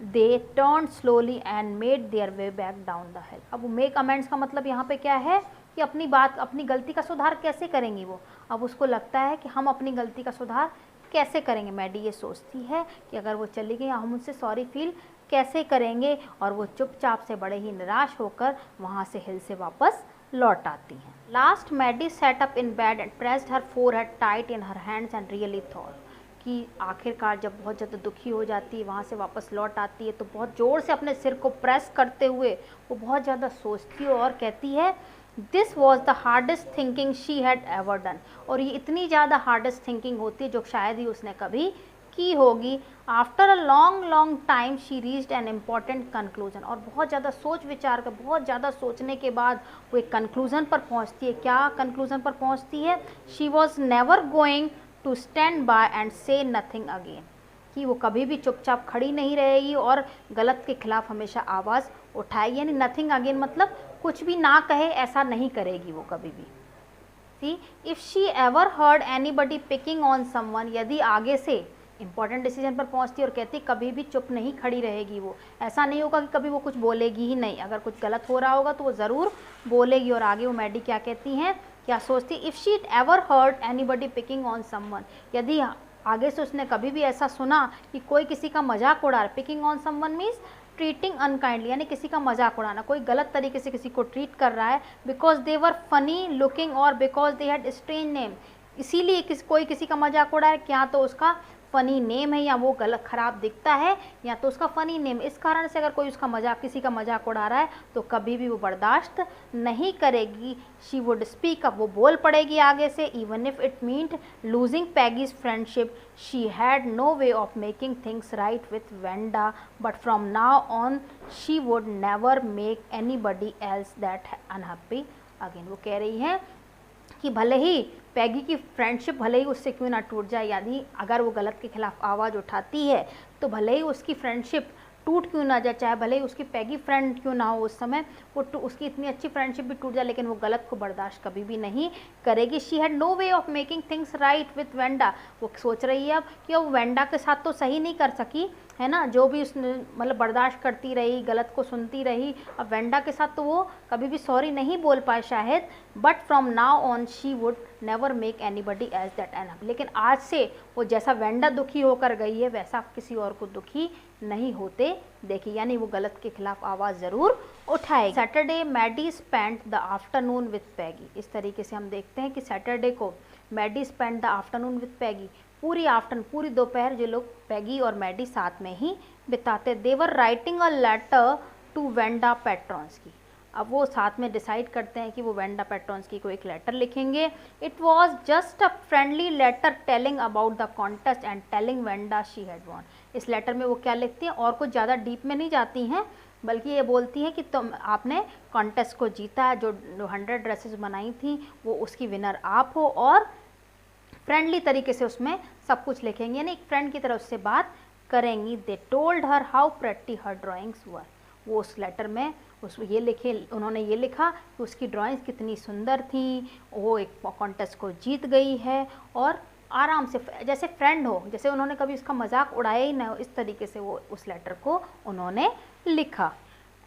they turn slowly and made their way back down the हिल। अब मेक अमेंड्स का मतलब यहाँ पे क्या है कि अपनी गलती का सुधार कैसे करेंगी वो। अब उसको लगता है कि हम अपनी गलती का सुधार कैसे करेंगे। मैडी ये सोचती है कि अगर वो चली गई हम उनसे सॉरी फील कैसे करेंगे, और वो चुपचाप से बड़े ही निराश होकर वहाँ से हिल से वापस लौट आती हैं। Last Maddie set up in bed and pressed her forehead tight in her hands and really thought कि आखिरकार जब बहुत ज़्यादा दुखी हो जाती है वहाँ से वापस लौट आती है तो बहुत ज़ोर से अपने सिर को प्रेस करते हुए वो बहुत ज़्यादा सोचती है और कहती है this was the hardest thinking she had ever done. और ये इतनी ज़्यादा हार्डेस्ट थिंकिंग होती है जो शायद ही उसने कभी की होगी। After a long time she reached an important conclusion. और बहुत ज़्यादा सोच विचार कर, बहुत ज़्यादा सोचने के बाद वो एक कंक्लूज़न पर पहुँचती है। क्या कंक्लूज़न पर पहुँचती है? She was never going to stand by and say nothing again, कि वो कभी भी चुपचाप खड़ी नहीं रहेगी और गलत के खिलाफ हमेशा आवाज़ उठाएगी। यानी नथिंग अगेन मतलब कुछ भी ना कहे, ऐसा नहीं करेगी वो कभी भी। सी if she ever heard anybody picking on someone, यदि आगे से इंपॉर्टेंट डिसीजन पर पहुंचती और कहती कभी भी चुप नहीं खड़ी रहेगी वो, ऐसा नहीं होगा कि कभी वो कुछ बोलेगी ही नहीं, अगर कुछ गलत हो रहा होगा तो वो ज़रूर बोलेगी। और आगे वो मैडी क्या कहती हैं, क्या सोचती, if she ever heard anybody picking on someone, यदि आगे से उसने कभी भी ऐसा सुना कि कोई किसी का मजाक उड़ा रहा है। Picking on someone means treating unkindly, यानी किसी का मजाक उड़ाना, कोई गलत तरीके से किसी को ट्रीट कर रहा है। Because they were funny looking और because they had strange name, इसीलिए कोई किसी का मजाक उड़ा है, क्या तो उसका फ़नी नेम है या वो गलत ख़राब दिखता है या तो उसका फ़नी नेम। इस कारण से अगर कोई उसका मजाक, किसी का मजाक उड़ा रहा है तो कभी भी वो बर्दाश्त नहीं करेगी। शी वुड स्पीक अप, वो बोल पड़ेगी आगे से। Even if it meant losing Peggy's friendship, she had no way of making things right with Wanda, but from now on she would never make anybody else that unhappy again. वो कह रही हैं कि भले ही पैगी की फ्रेंडशिप भले ही उससे क्यों ना टूट जाए, यानी अगर वो गलत के खिलाफ आवाज़ उठाती है तो भले ही उसकी फ्रेंडशिप टूट क्यों ना जाए, चाहे भले ही उसकी पैगी फ्रेंड क्यों ना हो उस समय, वो उसकी इतनी अच्छी फ्रेंडशिप भी टूट जाए, लेकिन वो गलत को बर्दाश्त कभी भी नहीं करेगी। She had no way of making things right with Wanda. वो सोच रही है अब कि वो वेंडा के साथ तो सही नहीं कर सकी, है ना, जो भी उसने मतलब बर्दाश्त करती रही, गलत को सुनती रही, अब वेंडा के साथ तो वो कभी भी सॉरी नहीं बोल पाए शायद। But from now on she would never make anybody as that enough, लेकिन आज से वो जैसा वेंडा दुखी होकर गई है वैसा किसी और को दुखी नहीं होते देखी, यानी वो गलत के खिलाफ आवाज़ ज़रूर उठाएगी। Saturday Maddie spend the afternoon with Peggy. इस तरीके से हम देखते हैं कि सैटरडे को Maddie spend the afternoon with Peggy, पूरी दोपहर जो लोग पैगी और मैडी साथ में ही बिताते। They were writing a letter to Wanda पेट्रॉन्स की। अब वो साथ में डिसाइड करते हैं कि वो वेंडा पेट्रॉन्स की को एक लेटर लिखेंगे। It was just a friendly letter telling about the contest and telling Wanda she had won. इस लेटर में वो क्या लिखती हैं और कुछ ज़्यादा डीप में नहीं जाती हैं, बल्कि ये बोलती हैं कि तुम आपने कॉन्टेस्ट को जीता है, जो 100 ड्रेसेस बनाई थी वो उसकी विनर आप हो, और फ्रेंडली तरीके से उसमें सब कुछ लिखेंगे, यानी एक फ्रेंड की तरह उससे बात करेंगी। They told her how pretty her drawings were. वो उस लेटर में उन्होंने ये लिखा कि उसकी ड्राइंग्स कितनी सुंदर थी, वो एक कॉन्टेस्ट को जीत गई है, और आराम से जैसे फ्रेंड हो, जैसे उन्होंने कभी उसका मजाक उड़ाया ही ना हो, इस तरीके से वो उस लेटर को उन्होंने लिखा।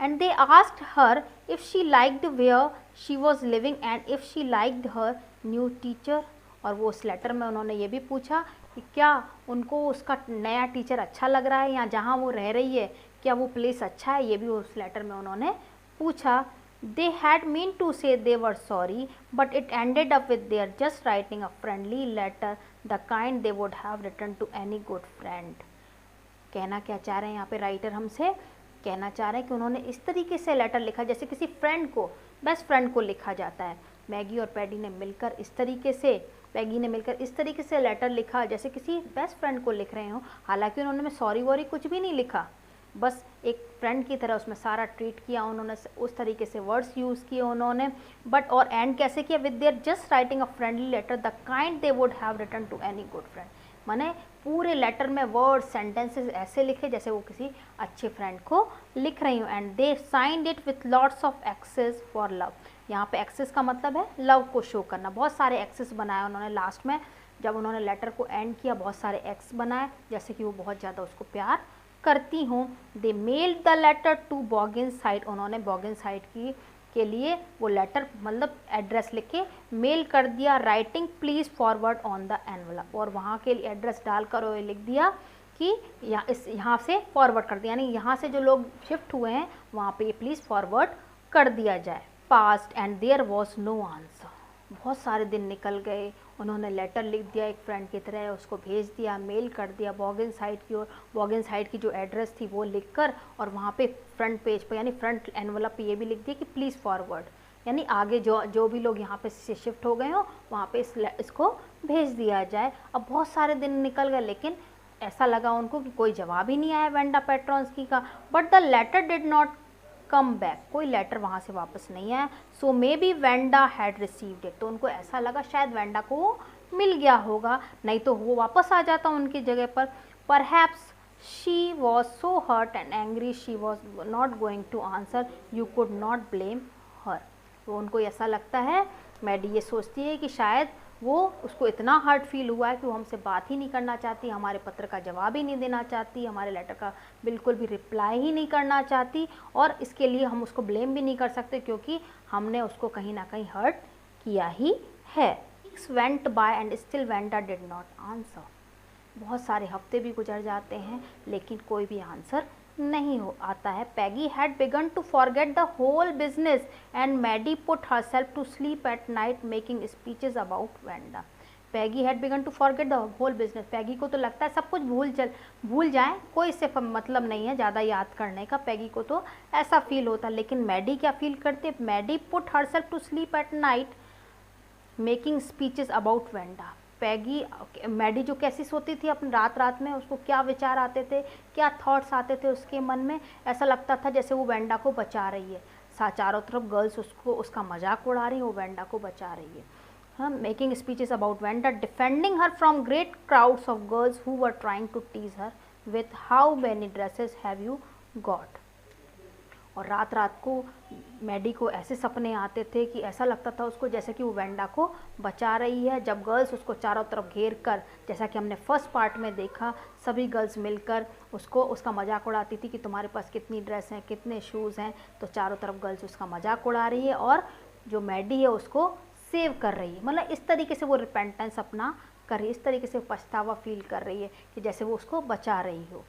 And they asked her if she liked where she was living and if she liked her new teacher. और वो उस लेटर में उन्होंने ये भी पूछा कि क्या उनको उसका नया टीचर अच्छा लग रहा है या जहाँ वो रह रही है क्या वो प्लेस अच्छा है, ये भी उस लेटर में उन्होंने पूछा। They had meant to say they were sorry, but it ended up with their just writing a friendly letter, the kind they would have written to any good friend. कहना क्या चाह रहे हैं यहाँ पे राइटर हमसे, कहना चाह रहे हैं कि उन्होंने इस तरीके से लेटर लिखा जैसे किसी फ्रेंड को, बेस्ट फ्रेंड को लिखा जाता है। मैगी और पैडी ने मिलकर इस तरीके से, पैगी ने मिलकर इस तरीके से लेटर लिखा जैसे किसी बेस्ट फ्रेंड को लिख रहे हो। हालांकि उन्होंने सॉरी वॉरी कुछ भी नहीं लिखा, बस एक फ्रेंड की तरह उसमें सारा ट्रीट किया उन्होंने, उस तरीके से वर्ड्स यूज़ किए उन्होंने। बट और एंड कैसे किया, with their just writing a friendly letter the kind they would have written to any good friend. माने पूरे लेटर में वर्ड सेंटेंसेस ऐसे लिखे जैसे वो किसी अच्छे फ्रेंड को लिख रही हूँ। And they signed it with lots of x's for love. यहाँ पे एक्सेस का मतलब है लव को शो करना। बहुत सारे एक्सेस बनाए उन्होंने लास्ट में, जब उन्होंने लेटर को एंड किया बहुत सारे एक्स बनाए जैसे कि वो बहुत ज़्यादा उसको प्यार करती हूँ। They mailed the letter to Boggin side. उन्होंने बॉगिन साइड के लिए वो लेटर मतलब एड्रेस लिख के मेल कर दिया। Writing please forward on the envelope, और वहाँ के लिए एड्रेस डालकर वो लिख दिया कि यहाँ से फॉरवर्ड कर दिया, यानी यहाँ से जो लोग शिफ्ट हुए हैं वहाँ पे प्लीज़ फॉरवर्ड कर दिया जाए। Past and there was no answer. बहुत सारे दिन निकल गए, उन्होंने लेटर लिख दिया एक फ्रेंड की तरह, उसको भेज दिया, मेल कर दिया बॉगिन साइड की ओर। बॉगिन साइड की जो एड्रेस थी वो लिखकर और वहाँ पे फ्रंट पेज पर यानी फ्रंट एनवलप पे ये भी लिख दिया कि प्लीज़ फॉरवर्ड, यानी आगे जो भी लोग यहाँ पे से शिफ्ट हो गए हो वहाँ पे इसको भेज दिया जाए। अब बहुत सारे दिन निकल गए लेकिन ऐसा लगा उनको कि कोई जवाब ही नहीं आया वेंडा पेट्रोंस्की का। But the letter did not come back, कोई लेटर वहाँ से वापस नहीं आया। So maybe Wanda had received it, तो उनको ऐसा लगा शायद वेंडा को वो मिल गया होगा, नहीं तो वो वापस आ जाता उनकी जगह पर। Perhaps she was so hurt and angry she was not going to answer, you could not blame her. तो उनको ऐसा लगता है, मैडी ये सोचती है कि शायद वो उसको इतना हर्ट फील हुआ है कि वो हमसे बात ही नहीं करना चाहती, हमारे पत्र का जवाब ही नहीं देना चाहती, हमारे लेटर का बिल्कुल भी रिप्लाई ही नहीं करना चाहती, और इसके लिए हम उसको ब्लेम भी नहीं कर सकते क्योंकि हमने उसको कहीं ना कहीं हर्ट किया ही है। Weeks went by and still Wanda did not answer. बहुत सारे हफ्ते भी गुजर जाते हैं लेकिन कोई भी आंसर नहीं हो आता है। Peggy had begun to forget the whole business and Maddie put herself to sleep at night making speeches about Wanda. Peggy had begun to forget the whole business. Peggy को तो लगता है सब कुछ भूल जाएं, कोई इससे मतलब नहीं है ज़्यादा याद करने का, पैगी को तो ऐसा फील होता। लेकिन मैडी क्या फील करते, Maddie put herself to sleep at night making speeches about Wanda. Maddie जो कैसी सोती थी अपनी रात में, उसको क्या विचार आते थे, क्या थॉट्स आते थे उसके मन में, ऐसा लगता था जैसे वो वेंडा को बचा रही है। चारों तरफ गर्ल्स उसका मजाक उड़ा रही है, वो वेंडा को बचा रही है। हाँ, making speeches about Wanda, defending her from great crowds of girls who were trying to tease her with how many dresses have you got. और रात को मैडी को ऐसे सपने आते थे कि ऐसा लगता था उसको जैसे कि वो वेंडा को बचा रही है। जब गर्ल्स उसको चारों तरफ घेर कर, जैसा कि हमने फर्स्ट पार्ट में देखा, सभी गर्ल्स मिलकर उसका मजाक उड़ाती थी कि तुम्हारे पास कितनी ड्रेस हैं, कितने शूज़ हैं, तो चारों तरफ गर्ल्स उसका मजाक उड़ा रही है और जो मैडी है उसको सेव कर रही है। मतलब इस तरीके से वो रिपेंटेंस अपना कर रही है, इस तरीके से पछतावा फील कर रही है कि जैसे वो उसको बचा रही हो।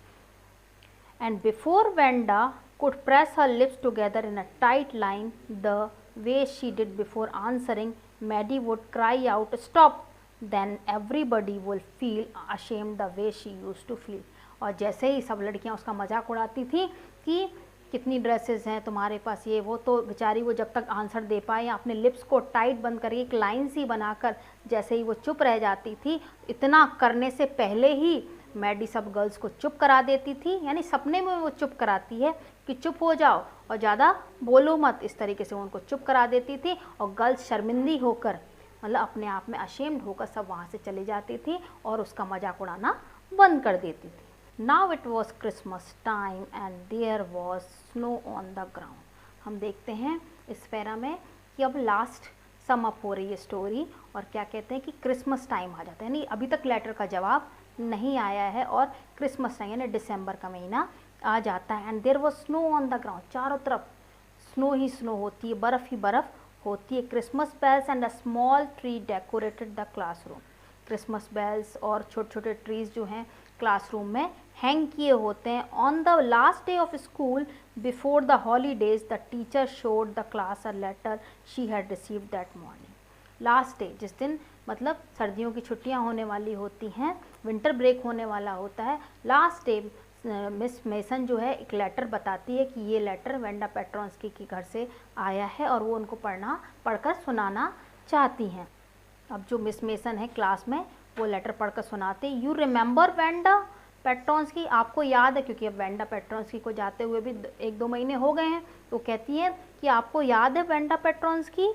And before Vanda could press her lips together in a tight line the way she did before answering, Maddie would cry out, "Stop!" Then everybody will feel ashamed the way she used to feel. और जैसे ही सब लड़कियां उसका मजाक उड़ाती थी कि कितनी dresses हैं तुम्हारे पास, ये वो, तो बेचारी वो जब तक आंसर दे पाए या अपने लिप्स को टाइट बंद करके एक लाइन सी बनाकर जैसे ही वो चुप रह जाती थी, इतना करने से पहले ही मैडी सब गर्ल्स को चुप करा देती थी, यानी सपने में वो चुप कराती है कि चुप हो जाओ और ज़्यादा बोलो मत, इस तरीके से उनको चुप करा देती थी और गर्ल्स शर्मिंदी होकर, मतलब अपने आप में अशेम्ड होकर सब वहाँ से चली जाती थी और उसका मजाक उड़ाना बंद कर देती थी। Now it was Christmas time and there was snow on the ground. हम देखते हैं इस पैरा में कि अब लास्ट सम अप हो रही है स्टोरी और क्या कहते हैं कि क्रिसमस टाइम आ जाता है, यानी अभी तक लेटर का जवाब नहीं आया है और क्रिसमस टाइम यानी दिसंबर का महीना आ जाता है। And there was snow on the ground, चारों तरफ स्नो ही स्नो होती है, बर्फ़ ही बर्फ़ होती है। Christmas bells and a small tree decorated the classroom. Christmas bells और छोटे छोटे ट्रीज़ जो हैं क्लासरूम में हैंग किए होते हैं। On the last day of school before the holidays the teacher showed the class a letter she had received that morning. Last day, जिस दिन मतलब सर्दियों की छुट्टियां होने वाली होती हैं, विंटर ब्रेक होने वाला होता है, लास्ट डे मिस मेसन जो है एक लेटर बताती है कि ये लेटर वेंडा पेट्रोंस्की के घर से आया है और वो उनको पढ़कर सुनाना चाहती हैं। अब जो मिस मेसन है क्लास में वो लेटर पढ़कर सुनाते हैं। यू रिमेंबर वेंडा पेट्रोंस्की, आपको याद है, क्योंकि अब वेंडा पेट्रोंस्की को जाते हुए भी 1-2 महीने हो गए हैं, तो कहती है कि आपको याद है Wanda Petronski,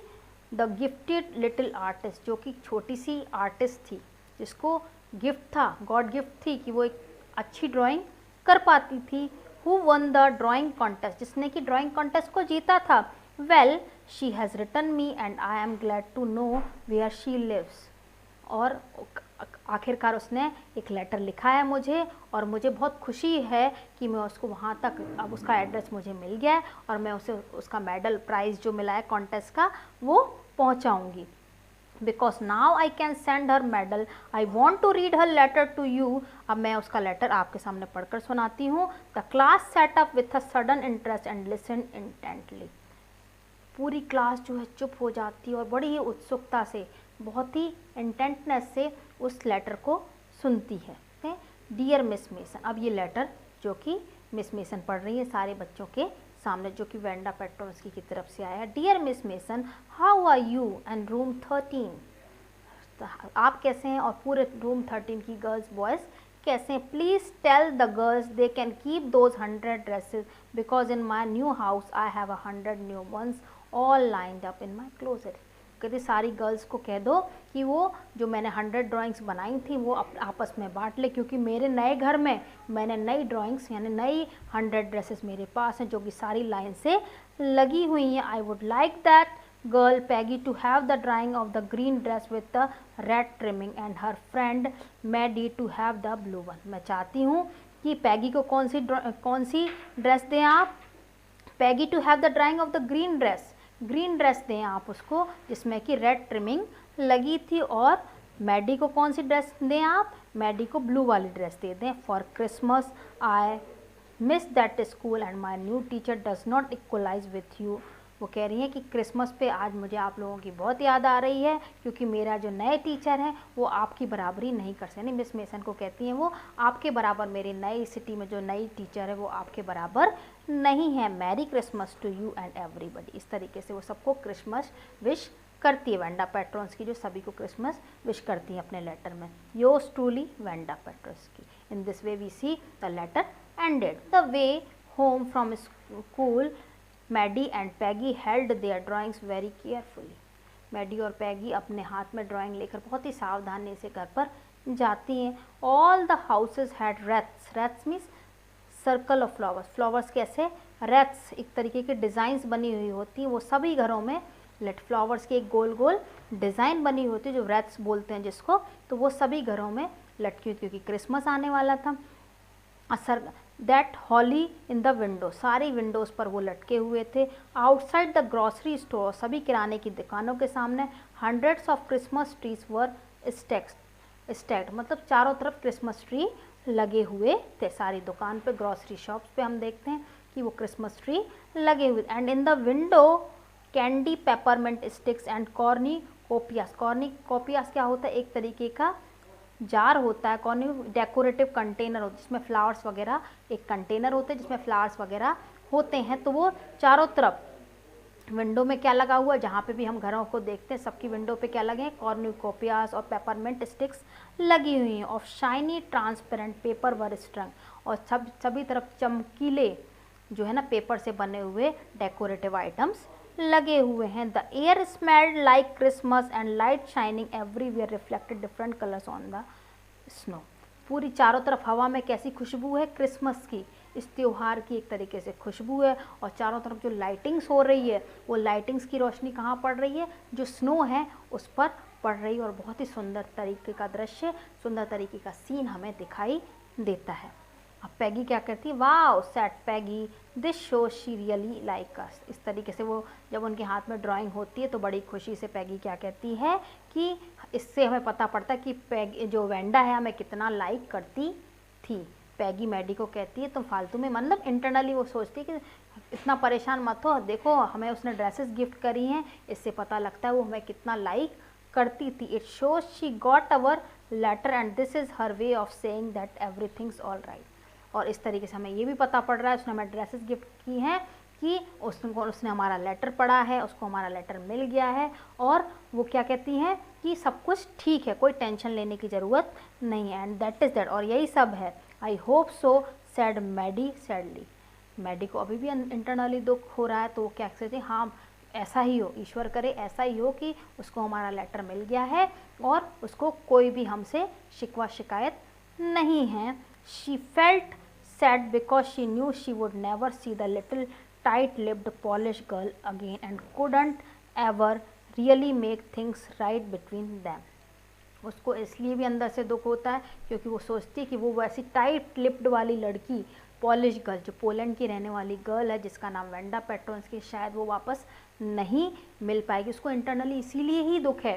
the gifted little artist, जो कि छोटी सी आर्टिस्ट थी जिसको गिफ्ट था, गॉड गिफ्ट थी कि वो एक अच्छी ड्राइंग कर पाती थी। Who won the drawing contest, जिसने कि ड्राइंग कॉन्टेस्ट को जीता था। Well she has written me and I am glad to know where she lives, और आखिरकार उसने एक लेटर लिखा है मुझे और मुझे बहुत खुशी है कि मैं उसको वहाँ तक, अब उसका एड्रेस मुझे मिल गया है और मैं उसे उसका मेडल प्राइज़ जो मिला है कॉन्टेस्ट का वो पहुँचाऊँगी। Because now I can send her medal, I want to read her letter to you. अब मैं उसका लेटर आपके सामने पढ़कर सुनाती हूँ। The class set up with a sudden interest and listen intently. पूरी क्लास जो है चुप हो जाती है और बड़ी ही उत्सुकता से, बहुत ही इंटेंटनेस से उस लेटर को सुनती है। डियर मिस मेसन, अब ये लेटर जो कि मिस मेसन पढ़ रही है सारे बच्चों के सामने, जो कि वेंडा पेट्रोंस्की की तरफ से आया है। Dear Miss Mason, how are you and room 13, आप कैसे हैं और पूरे रूम 13 की गर्ल्स बॉयज़ कैसे हैं। Please tell the girls they can keep those 100 dresses because in my new house I have 100 new ones all lined up in my closet. कहते सारी गर्ल्स को कह दो कि वो जो मैंने 100 ड्राइंग्स बनाई थी वो आपस में बांट ले, क्योंकि मेरे नए घर में मैंने नई ड्राइंग्स यानी नई 100 ड्रेसेस मेरे पास हैं जो कि सारी लाइन से लगी हुई हैं। I would like that girl Peggy to have the drawing of the green dress with the red trimming and her friend Maddy to have the blue one. मैं चाहती हूँ कि पैगी को कौन सी ड्रेस दें आप, Peggy to have the drawing of the green dress दें आप उसको जिसमें कि रेड ट्रिमिंग लगी थी, और मैडी को कौन सी ड्रेस दें आप, मैडी को ब्लू वाली ड्रेस दे दें। For Christmas I miss that school and my new teacher does not equalize with you. वो कह रही हैं कि क्रिसमस पे आज मुझे आप लोगों की बहुत याद आ रही है, क्योंकि मेरा जो नए टीचर हैं वो आपकी बराबरी नहीं कर सकते। मिस मेसन को कहती हैं वो आपके बराबर, मेरी नई सिटी में जो नई टीचर है वो आपके बराबर नहीं है। Merry Christmas to you and everybody. इस तरीके से वो सबको क्रिसमस विश करती है, वेंडा पेट्रोंस्की जो सभी को क्रिसमस विश करती है अपने लेटर में। Yours truly Wanda Petronski. In this way we see the letter ended. The way home from school Maddie and Peggy held their drawings very carefully. Maddie और पैगी अपने हाथ में ड्राइंग लेकर बहुत ही सावधानी से घर पर जाती हैं। All the houses had wreaths, wreaths means circle of flowers, flowers कैसे रेथ्स एक तरीके की डिज़ाइंस बनी हुई होती हैं, वो सभी घरों में फ्लावर्स की एक गोल गोल डिज़ाइन बनी होती है जो रेथ्स बोलते हैं जिसको, तो वो सभी घरों में लटकी हुई, क्योंकि क्रिसमस आने वाला था। असर that holly in the window, सारी विंडोज़ पर वो लटके हुए थे। आउटसाइड द ग्रॉसरी स्टोर, सभी किराने की दुकानों के सामने hundreds of Christmas trees were stacked, मतलब चारों तरफ क्रिसमस ट्री लगे हुए थे। सारी दुकान पे, ग्रॉसरी शॉप्स पे हम देखते हैं कि वो क्रिसमस ट्री लगे हुए। And in the window candy peppermint sticks and cornucopias. Cornucopias क्या होता है, एक तरीके का जार होता है। कॉर्नी डेकोरेटिव कंटेनर होता है जिसमें फ्लावर्स वगैरह, एक कंटेनर होते हैं जिसमें फ्लावर्स वगैरह होते हैं। तो वो चारों तरफ विंडो में क्या लगा हुआ है, जहाँ पे भी हम घरों को देखते हैं सबकी विंडो पे क्या लगे हैं, कॉर्निकोपियास और पेपरमेंट स्टिक्स लगी हुई हैं। ऑफ शाइनी ट्रांसपेरेंट पेपर वर स्ट्रंग, और सभी तरफ चमकीले जो है ना पेपर से बने हुए डेकोरेटिव आइटम्स लगे हुए हैं। The air smelled like Christmas and light shining everywhere reflected different colours on the snow. पूरी चारों तरफ हवा में कैसी खुशबू है, क्रिसमस की, इस त्यौहार की एक तरीके से खुशबू है। और चारों तरफ जो लाइटिंग्स हो रही है वो लाइटिंग्स की रोशनी कहाँ पड़ रही है, जो स्नो है उस पर पड़ रही है, और बहुत ही सुंदर तरीके का दृश्य, सुंदर तरीके का सीन हमें दिखाई देता है। अब पैगी क्या करती है, wow said Peggy this show she really like us. इस तरीके से वो जब उनके हाथ में ड्राइंग होती है तो बड़ी खुशी से पैगी क्या कहती है कि इससे हमें पता पड़ता है कि पैगी जो वेंडा है हमें कितना लाइक करती थी। पैगी मैडी को कहती है तुम फालतू में, मतलब इंटरनली वो सोचती है कि इतना परेशान मत हो, देखो हमें उसने ड्रेसेस गिफ्ट करी हैं, इससे पता लगता है वो हमें कितना लाइक करती थी। It shows she got our letter and this is her way of saying that everything's all right. और इस तरीके से हमें ये भी पता पड़ रहा है उसने हमें ड्रेसेस गिफ्ट की हैं कि उसने हमारा लेटर पढ़ा है, उसको हमारा लेटर मिल गया है और वो क्या कहती हैं कि सब कुछ ठीक है, कोई टेंशन लेने की ज़रूरत नहीं है, एंड दैट इज़ दैट, और यही सब है। I hope so said Maddy sadly. Maddy को अभी भी इंटरनली दुख हो रहा है तो वो क्या कहते हैं, हाँ ऐसा ही हो, ईश्वर करे ऐसा ही हो कि उसको हमारा लेटर मिल गया है और उसको कोई भी हमसे शिकवा शिकायत नहीं है। She felt sad because she knew she would never see the little tight-lipped Polish girl again and couldn't ever really make things right between them. उसको इसलिए भी अंदर से दुख होता है क्योंकि वो सोचती है कि वो वैसी टाइट लिप्ड वाली लड़की पॉलिश गर्ल जो पोलैंड की रहने वाली गर्ल है जिसका नाम वेंडा पेट्रोन्स्की, शायद वो वापस नहीं मिल पाएगी। उसको इंटरनली इसीलिए ही दुख है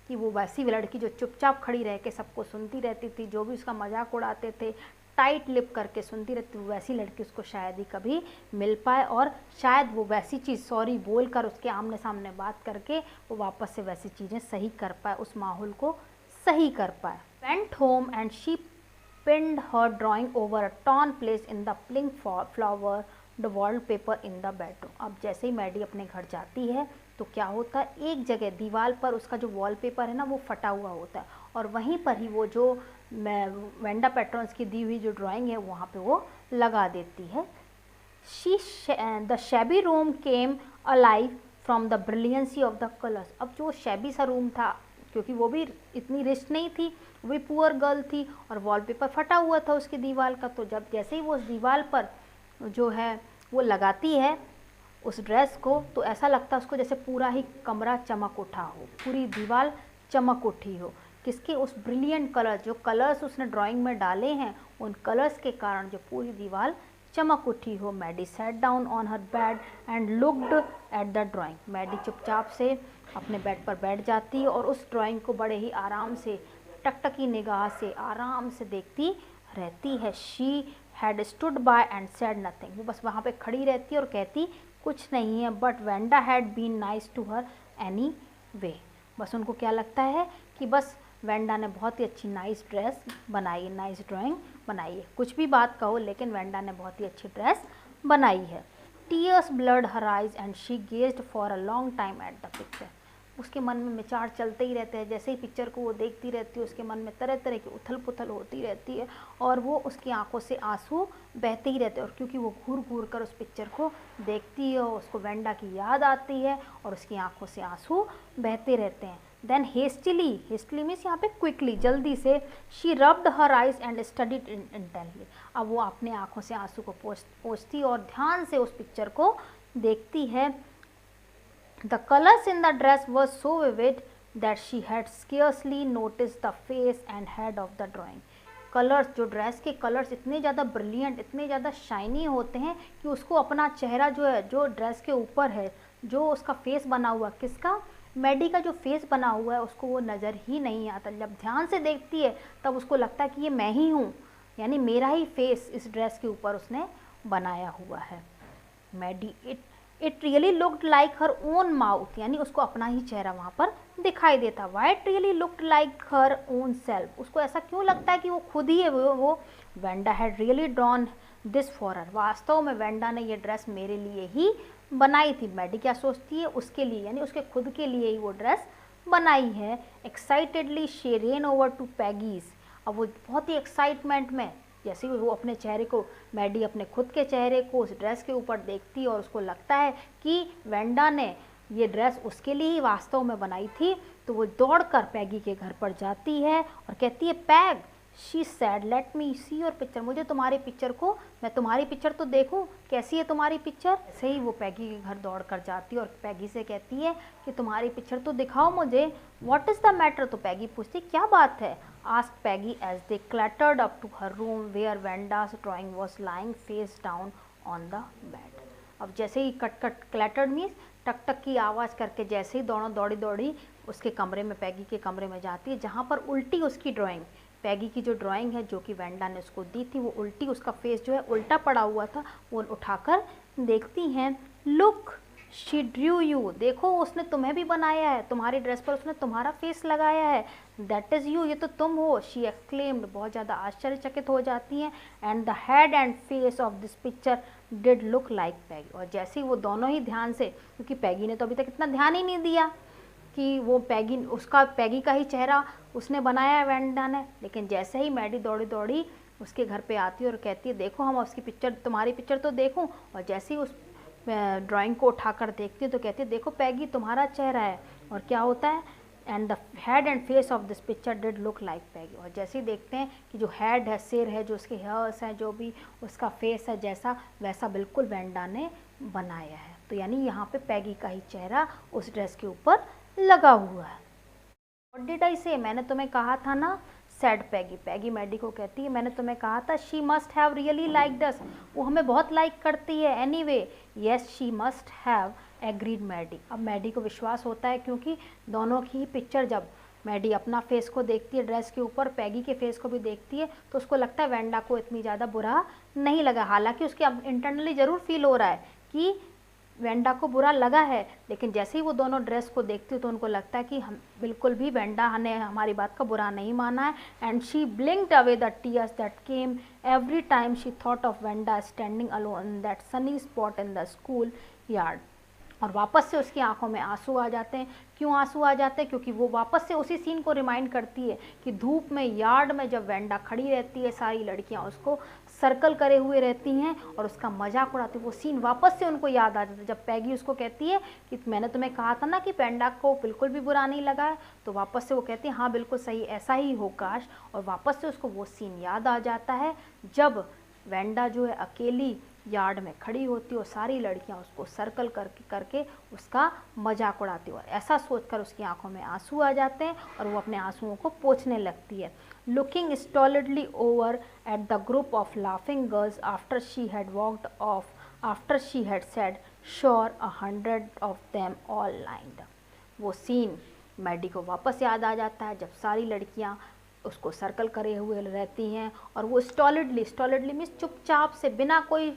कि वो वैसी लड़की जो चुपचाप खड़ी रह के सबको सुनती रहती थी, जो भी उसका मजाक उड़ाते थे टाइट लिप करके सुनती रहती, वो वैसी लड़की उसको शायद ही कभी मिल पाए और शायद वो वैसी चीज़ सॉरी बोल कर उसके आमने सामने बात करके वो वापस से वैसी चीज़ें सही कर पाए, उस माहौल को सही कर पाए। Went home and she pinned her drawing over a torn place in the pink flower the wallpaper in the bedroom। अब जैसे ही मैडी अपने घर जाती है तो क्या होता है, एक जगह दीवार पर उसका जो वॉलपेपर है ना वो फटा हुआ होता है और वहीं पर ही वो जो वेंडा पेट्रोन्स्की दी हुई जो ड्राइंग है वहाँ पे वो लगा देती है। The shabby room came alive from the brilliancy of the colours. अब जो शैबी सा रूम था क्योंकि वो भी इतनी रिच नहीं थी, वो भी पुअर गर्ल थी और वॉलपेपर फटा हुआ था उसकी दीवार का, तो जब जैसे ही वो उस दीवार पर जो है वो लगाती है उस ड्रेस को तो ऐसा लगता है उसको जैसे पूरा ही कमरा चमक उठा हो, पूरी दीवार चमक उठी हो। किसके, उस ब्रिलियंट कलर, जो कलर्स उसने ड्राइंग में डाले हैं उन कलर्स के कारण जो पूरी दीवार चमक उठी हो। Maddy sat down on her bed and looked at the drawing. Maddy चुपचाप से अपने बेड पर बैठ जाती है और उस ड्राइंग को बड़े ही आराम से टकटकी निगाह से आराम से देखती रहती है। She had stood by and said nothing. वो बस वहाँ पे खड़ी रहती है और कहती कुछ नहीं है। But Wanda had been nice to her anyway. बस उनको क्या लगता है कि बस वेंडा ने बहुत ही अच्छी नाइस ड्रेस बनाई, नाइस ड्राइंग बनाई है, कुछ भी बात कहो लेकिन वेंडा ने बहुत ही अच्छी ड्रेस बनाई है। Tears blood her eyes and she gazed for a long time at the picture. उसके मन में विचार चलते ही रहते हैं, जैसे ही पिक्चर को वो देखती रहती है उसके मन में तरह तरह की उथल पुथल होती रहती है और वो उसकी आंखों से आंसू बहते ही रहते हैं। और क्योंकि वो घूर घूर कर उस पिक्चर को देखती है और उसको वेंडा की याद आती है और उसकी आंखों से आंसू बहते रहते हैं। देन हेस्टली मीन्स यहाँ पे क्विकली, जल्दी से, she rubbed her eyes and studied intently. अब वो अपने आंखों से आंसू को पोंछती और ध्यान से उस पिक्चर को देखती है। The colors in the dress were so vivid that she had scarcely noticed the face and head of the drawing. Colours, जो ड्रेस के कलर्स इतने ज़्यादा ब्रिलियंट, इतने ज़्यादा शाइनी होते हैं कि उसको अपना चेहरा जो है, जो ड्रेस के ऊपर है, जो उसका फेस बना हुआ, किसका, मैडी का जो फेस बना हुआ है, उसको वो नज़र ही नहीं आता। जब ध्यान से देखती है तब उसको लगता है कि ये मैं ही हूँ, यानी मेरा ही फेस इस ड्रेस के ऊपर उसने बनाया हुआ है। Maddy it really looked like her own mouth, यानी उसको अपना ही चेहरा वहाँ पर दिखाई देता। Why it really looked like her own self. उसको ऐसा क्यों लगता है कि वो खुद ही है वो Wanda had really drawn this for her. वास्तव में वेंडा ने ये ड्रेस मेरे लिए ही बनाई थी। मैडी क्या सोचती है, उसके लिए, यानी उसके खुद के लिए ही वो ड्रेस बनाई है। Excitedly she ran over to Peggy's. अब वो बहुत ही एक्साइटमेंट में, जैसे वो अपने चेहरे को, मैडी अपने खुद के चेहरे को उस ड्रेस के ऊपर देखती और उसको लगता है कि वेंडा ने ये ड्रेस उसके लिए ही वास्तव में बनाई थी, तो वो दौड़कर पैगी के घर पर जाती है और कहती है, peg she said let me see your picture, मुझे तुम्हारी पिक्चर को, मैं तुम्हारी पिक्चर तो देखूं, कैसी है तुम्हारी पिक्चर। ऐसे ही वो पैगी के घर दौड़ कर जाती है और पैगी से कहती है कि तुम्हारी पिक्चर तो दिखाओ मुझे, व्हाट इज़ द मैटर। तो पैगी पूछती क्या बात है, asked Peggy as they clattered up to her room where Wanda's drawing was lying face down on the bed. अब जैसे ही कट कट क्लैटर्ड मीन्स टक टक की आवाज़ करके जैसे ही दोनों दौड़ी दौड़ी उसके कमरे में, पैगी के कमरे में जाती है, जहाँ पर उल्टी उसकी ड्राइंग, पैगी की जो ड्राइंग है जो कि वेंडा ने उसको दी थी, वो उल्टी, उसका फेस जो है उल्टा पड़ा हुआ था, वो उठाकर देखती हैं। लुक शी ड्रू यू, देखो उसने तुम्हें भी बनाया है, तुम्हारी ड्रेस पर उसने तुम्हारा फेस लगाया है, दैट इज़ यू, ये तो तुम हो। शी एक्सक्लेम्ड, बहुत ज़्यादा आश्चर्यचकित हो जाती हैं। And the head and face of this picture did look like Peggy, और जैसे ही वो दोनों ही ध्यान से, क्योंकि पैगी ने तो अभी तक इतना ध्यान ही नहीं दिया कि वो पैगी, उसका पैगी का ही चेहरा उसने बनाया है वेंडा ने, लेकिन जैसे ही मैडी दौड़ी दौड़ी उसके घर पे आती है और कहती है देखो हम उसकी पिक्चर, तुम्हारी पिक्चर तो देखूं, और जैसे ही उस ड्राइंग को उठाकर देखती है तो कहती है देखो पैगी तुम्हारा चेहरा है, और क्या होता है, and the head and face of this picture did look like Peggy, और जैसे ही देखते हैं कि जो हेड है, सिर है, जो उसके हेयर्स हैं, जो भी उसका फेस है, जैसा वैसा बिल्कुल वेंडा ने बनाया है। तो यानी यहाँ पे पैगी का ही चेहरा उस ड्रेस के ऊपर लगा हुआ है। व्हाट डिड आई से, मैंने तुम्हें कहा था ना, सैड पैगी, पैगी मैडी को कहती है मैंने तुम्हें कहा था, she must have really liked us, वो हमें बहुत लाइक करती है, anyway yes she must have agreed Maddie. अब मैडी को विश्वास होता है क्योंकि दोनों की ही पिक्चर, जब मैडी अपना फेस को देखती है ड्रेस के ऊपर, पैगी के फेस को भी देखती है, तो उसको लगता है वेंडा को इतनी ज़्यादा बुरा नहीं लगा, हालांकि उसके अब इंटरनली ज़रूर फील हो रहा है कि वेंडा को बुरा लगा है, लेकिन जैसे ही वो दोनों ड्रेस को देखती है तो उनको लगता है कि हम बिल्कुल भी वेंडा ने हमारी बात का बुरा नहीं माना है। And she ब्लिंक्ड away the tears that came every time she thought of Wanda standing alone in that Sunny spot in the school yard, और वापस से उसकी आंखों में आंसू आ जाते हैं। क्यों आंसू आ जाते हैं, क्योंकि वो वापस से उसी सीन को रिमाइंड करती है कि धूप में यार्ड में जब वेंडा खड़ी रहती है, सारी लड़कियां उसको सर्कल करे हुए रहती हैं और उसका मजाक उड़ाती है, वो सीन वापस से उनको याद आ जाता है। जब पैगी उसको कहती है कि मैंने तुम्हें कहा था ना कि वेंडा को बिल्कुल भी बुरा नहीं लगा है, तो वापस से वो कहती है हाँ बिल्कुल सही, ऐसा ही हो काश, और वापस से उसको वो सीन याद आ जाता है जब वेंडा जो है अकेली यार्ड में खड़ी होती है और सारी लड़कियां उसको सर्कल करके करके उसका मजाक उड़ाती है, और ऐसा सोचकर उसकी आंखों में आंसू आ जाते हैं और वो अपने आंसुओं को पोंछने लगती है। Looking stolidly over at the group of laughing girls after she had walked off, after she had said sure 100 of them all lined, वो सीन मैडी को वापस याद आ जाता है जब सारी लड़कियां उसको सर्कल करे हुए रहती हैं और वो स्टॉलिडली मीन्स चुपचाप से, बिना कोई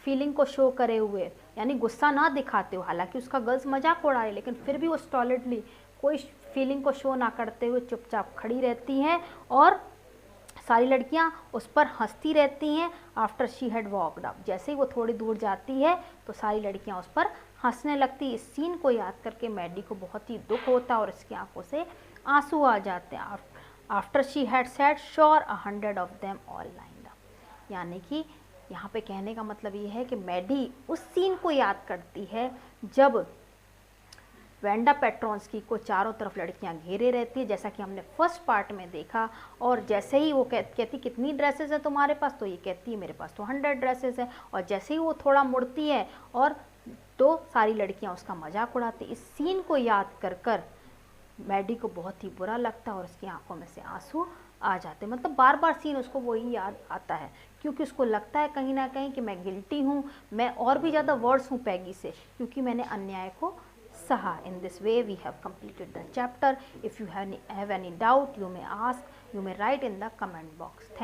फीलिंग को शो करे हुए, यानी गुस्सा ना दिखाते हो, हालांकि उसका गर्ल्स मजाक उड़ा रहे लेकिन फिर भी वो स्टॉलिडली कोई फीलिंग को शो ना करते हुए चुपचाप खड़ी रहती हैं और सारी लड़कियां उस पर हंसती रहती हैं। After she had walked up, जैसे ही वो थोड़ी दूर जाती है तो सारी लड़कियां उस पर हंसने लगती। इस सीन को याद करके मैडी को बहुत ही दुख होता है और इसकी आंखों से आंसू आ जाते हैं। After she had said sure 100 of them all lined up, यानी कि यहाँ पे कहने का मतलब ये है कि मैडी उस सीन को याद करती है जब वेंडा पेट्रोंस्की को चारों तरफ लड़कियां घेरे रहती है, जैसा कि हमने फर्स्ट पार्ट में देखा, और जैसे ही वो कहती कितनी ड्रेसेस है तुम्हारे पास, तो ये कहती है मेरे पास तो 100 ड्रेसेस है, और जैसे ही वो थोड़ा मुड़ती है और तो सारी लड़कियां उसका मजाक उड़ाती। इस सीन को याद कर कर मैडी को बहुत ही बुरा लगता है और उसकी आंखों में से आंसू आ जाते, मतलब बार बार सीन उसको वही याद आता है, क्योंकि उसको लगता है कहीं ना कहीं कि मैं गिल्टी हूँ, मैं और भी ज़्यादा वर्ड्स हूँ पैगी से, क्योंकि मैंने अन्याय को सहा। In this way we have completed the chapter. If you have any doubt, you may ask, you may write in the comment box. Thank you.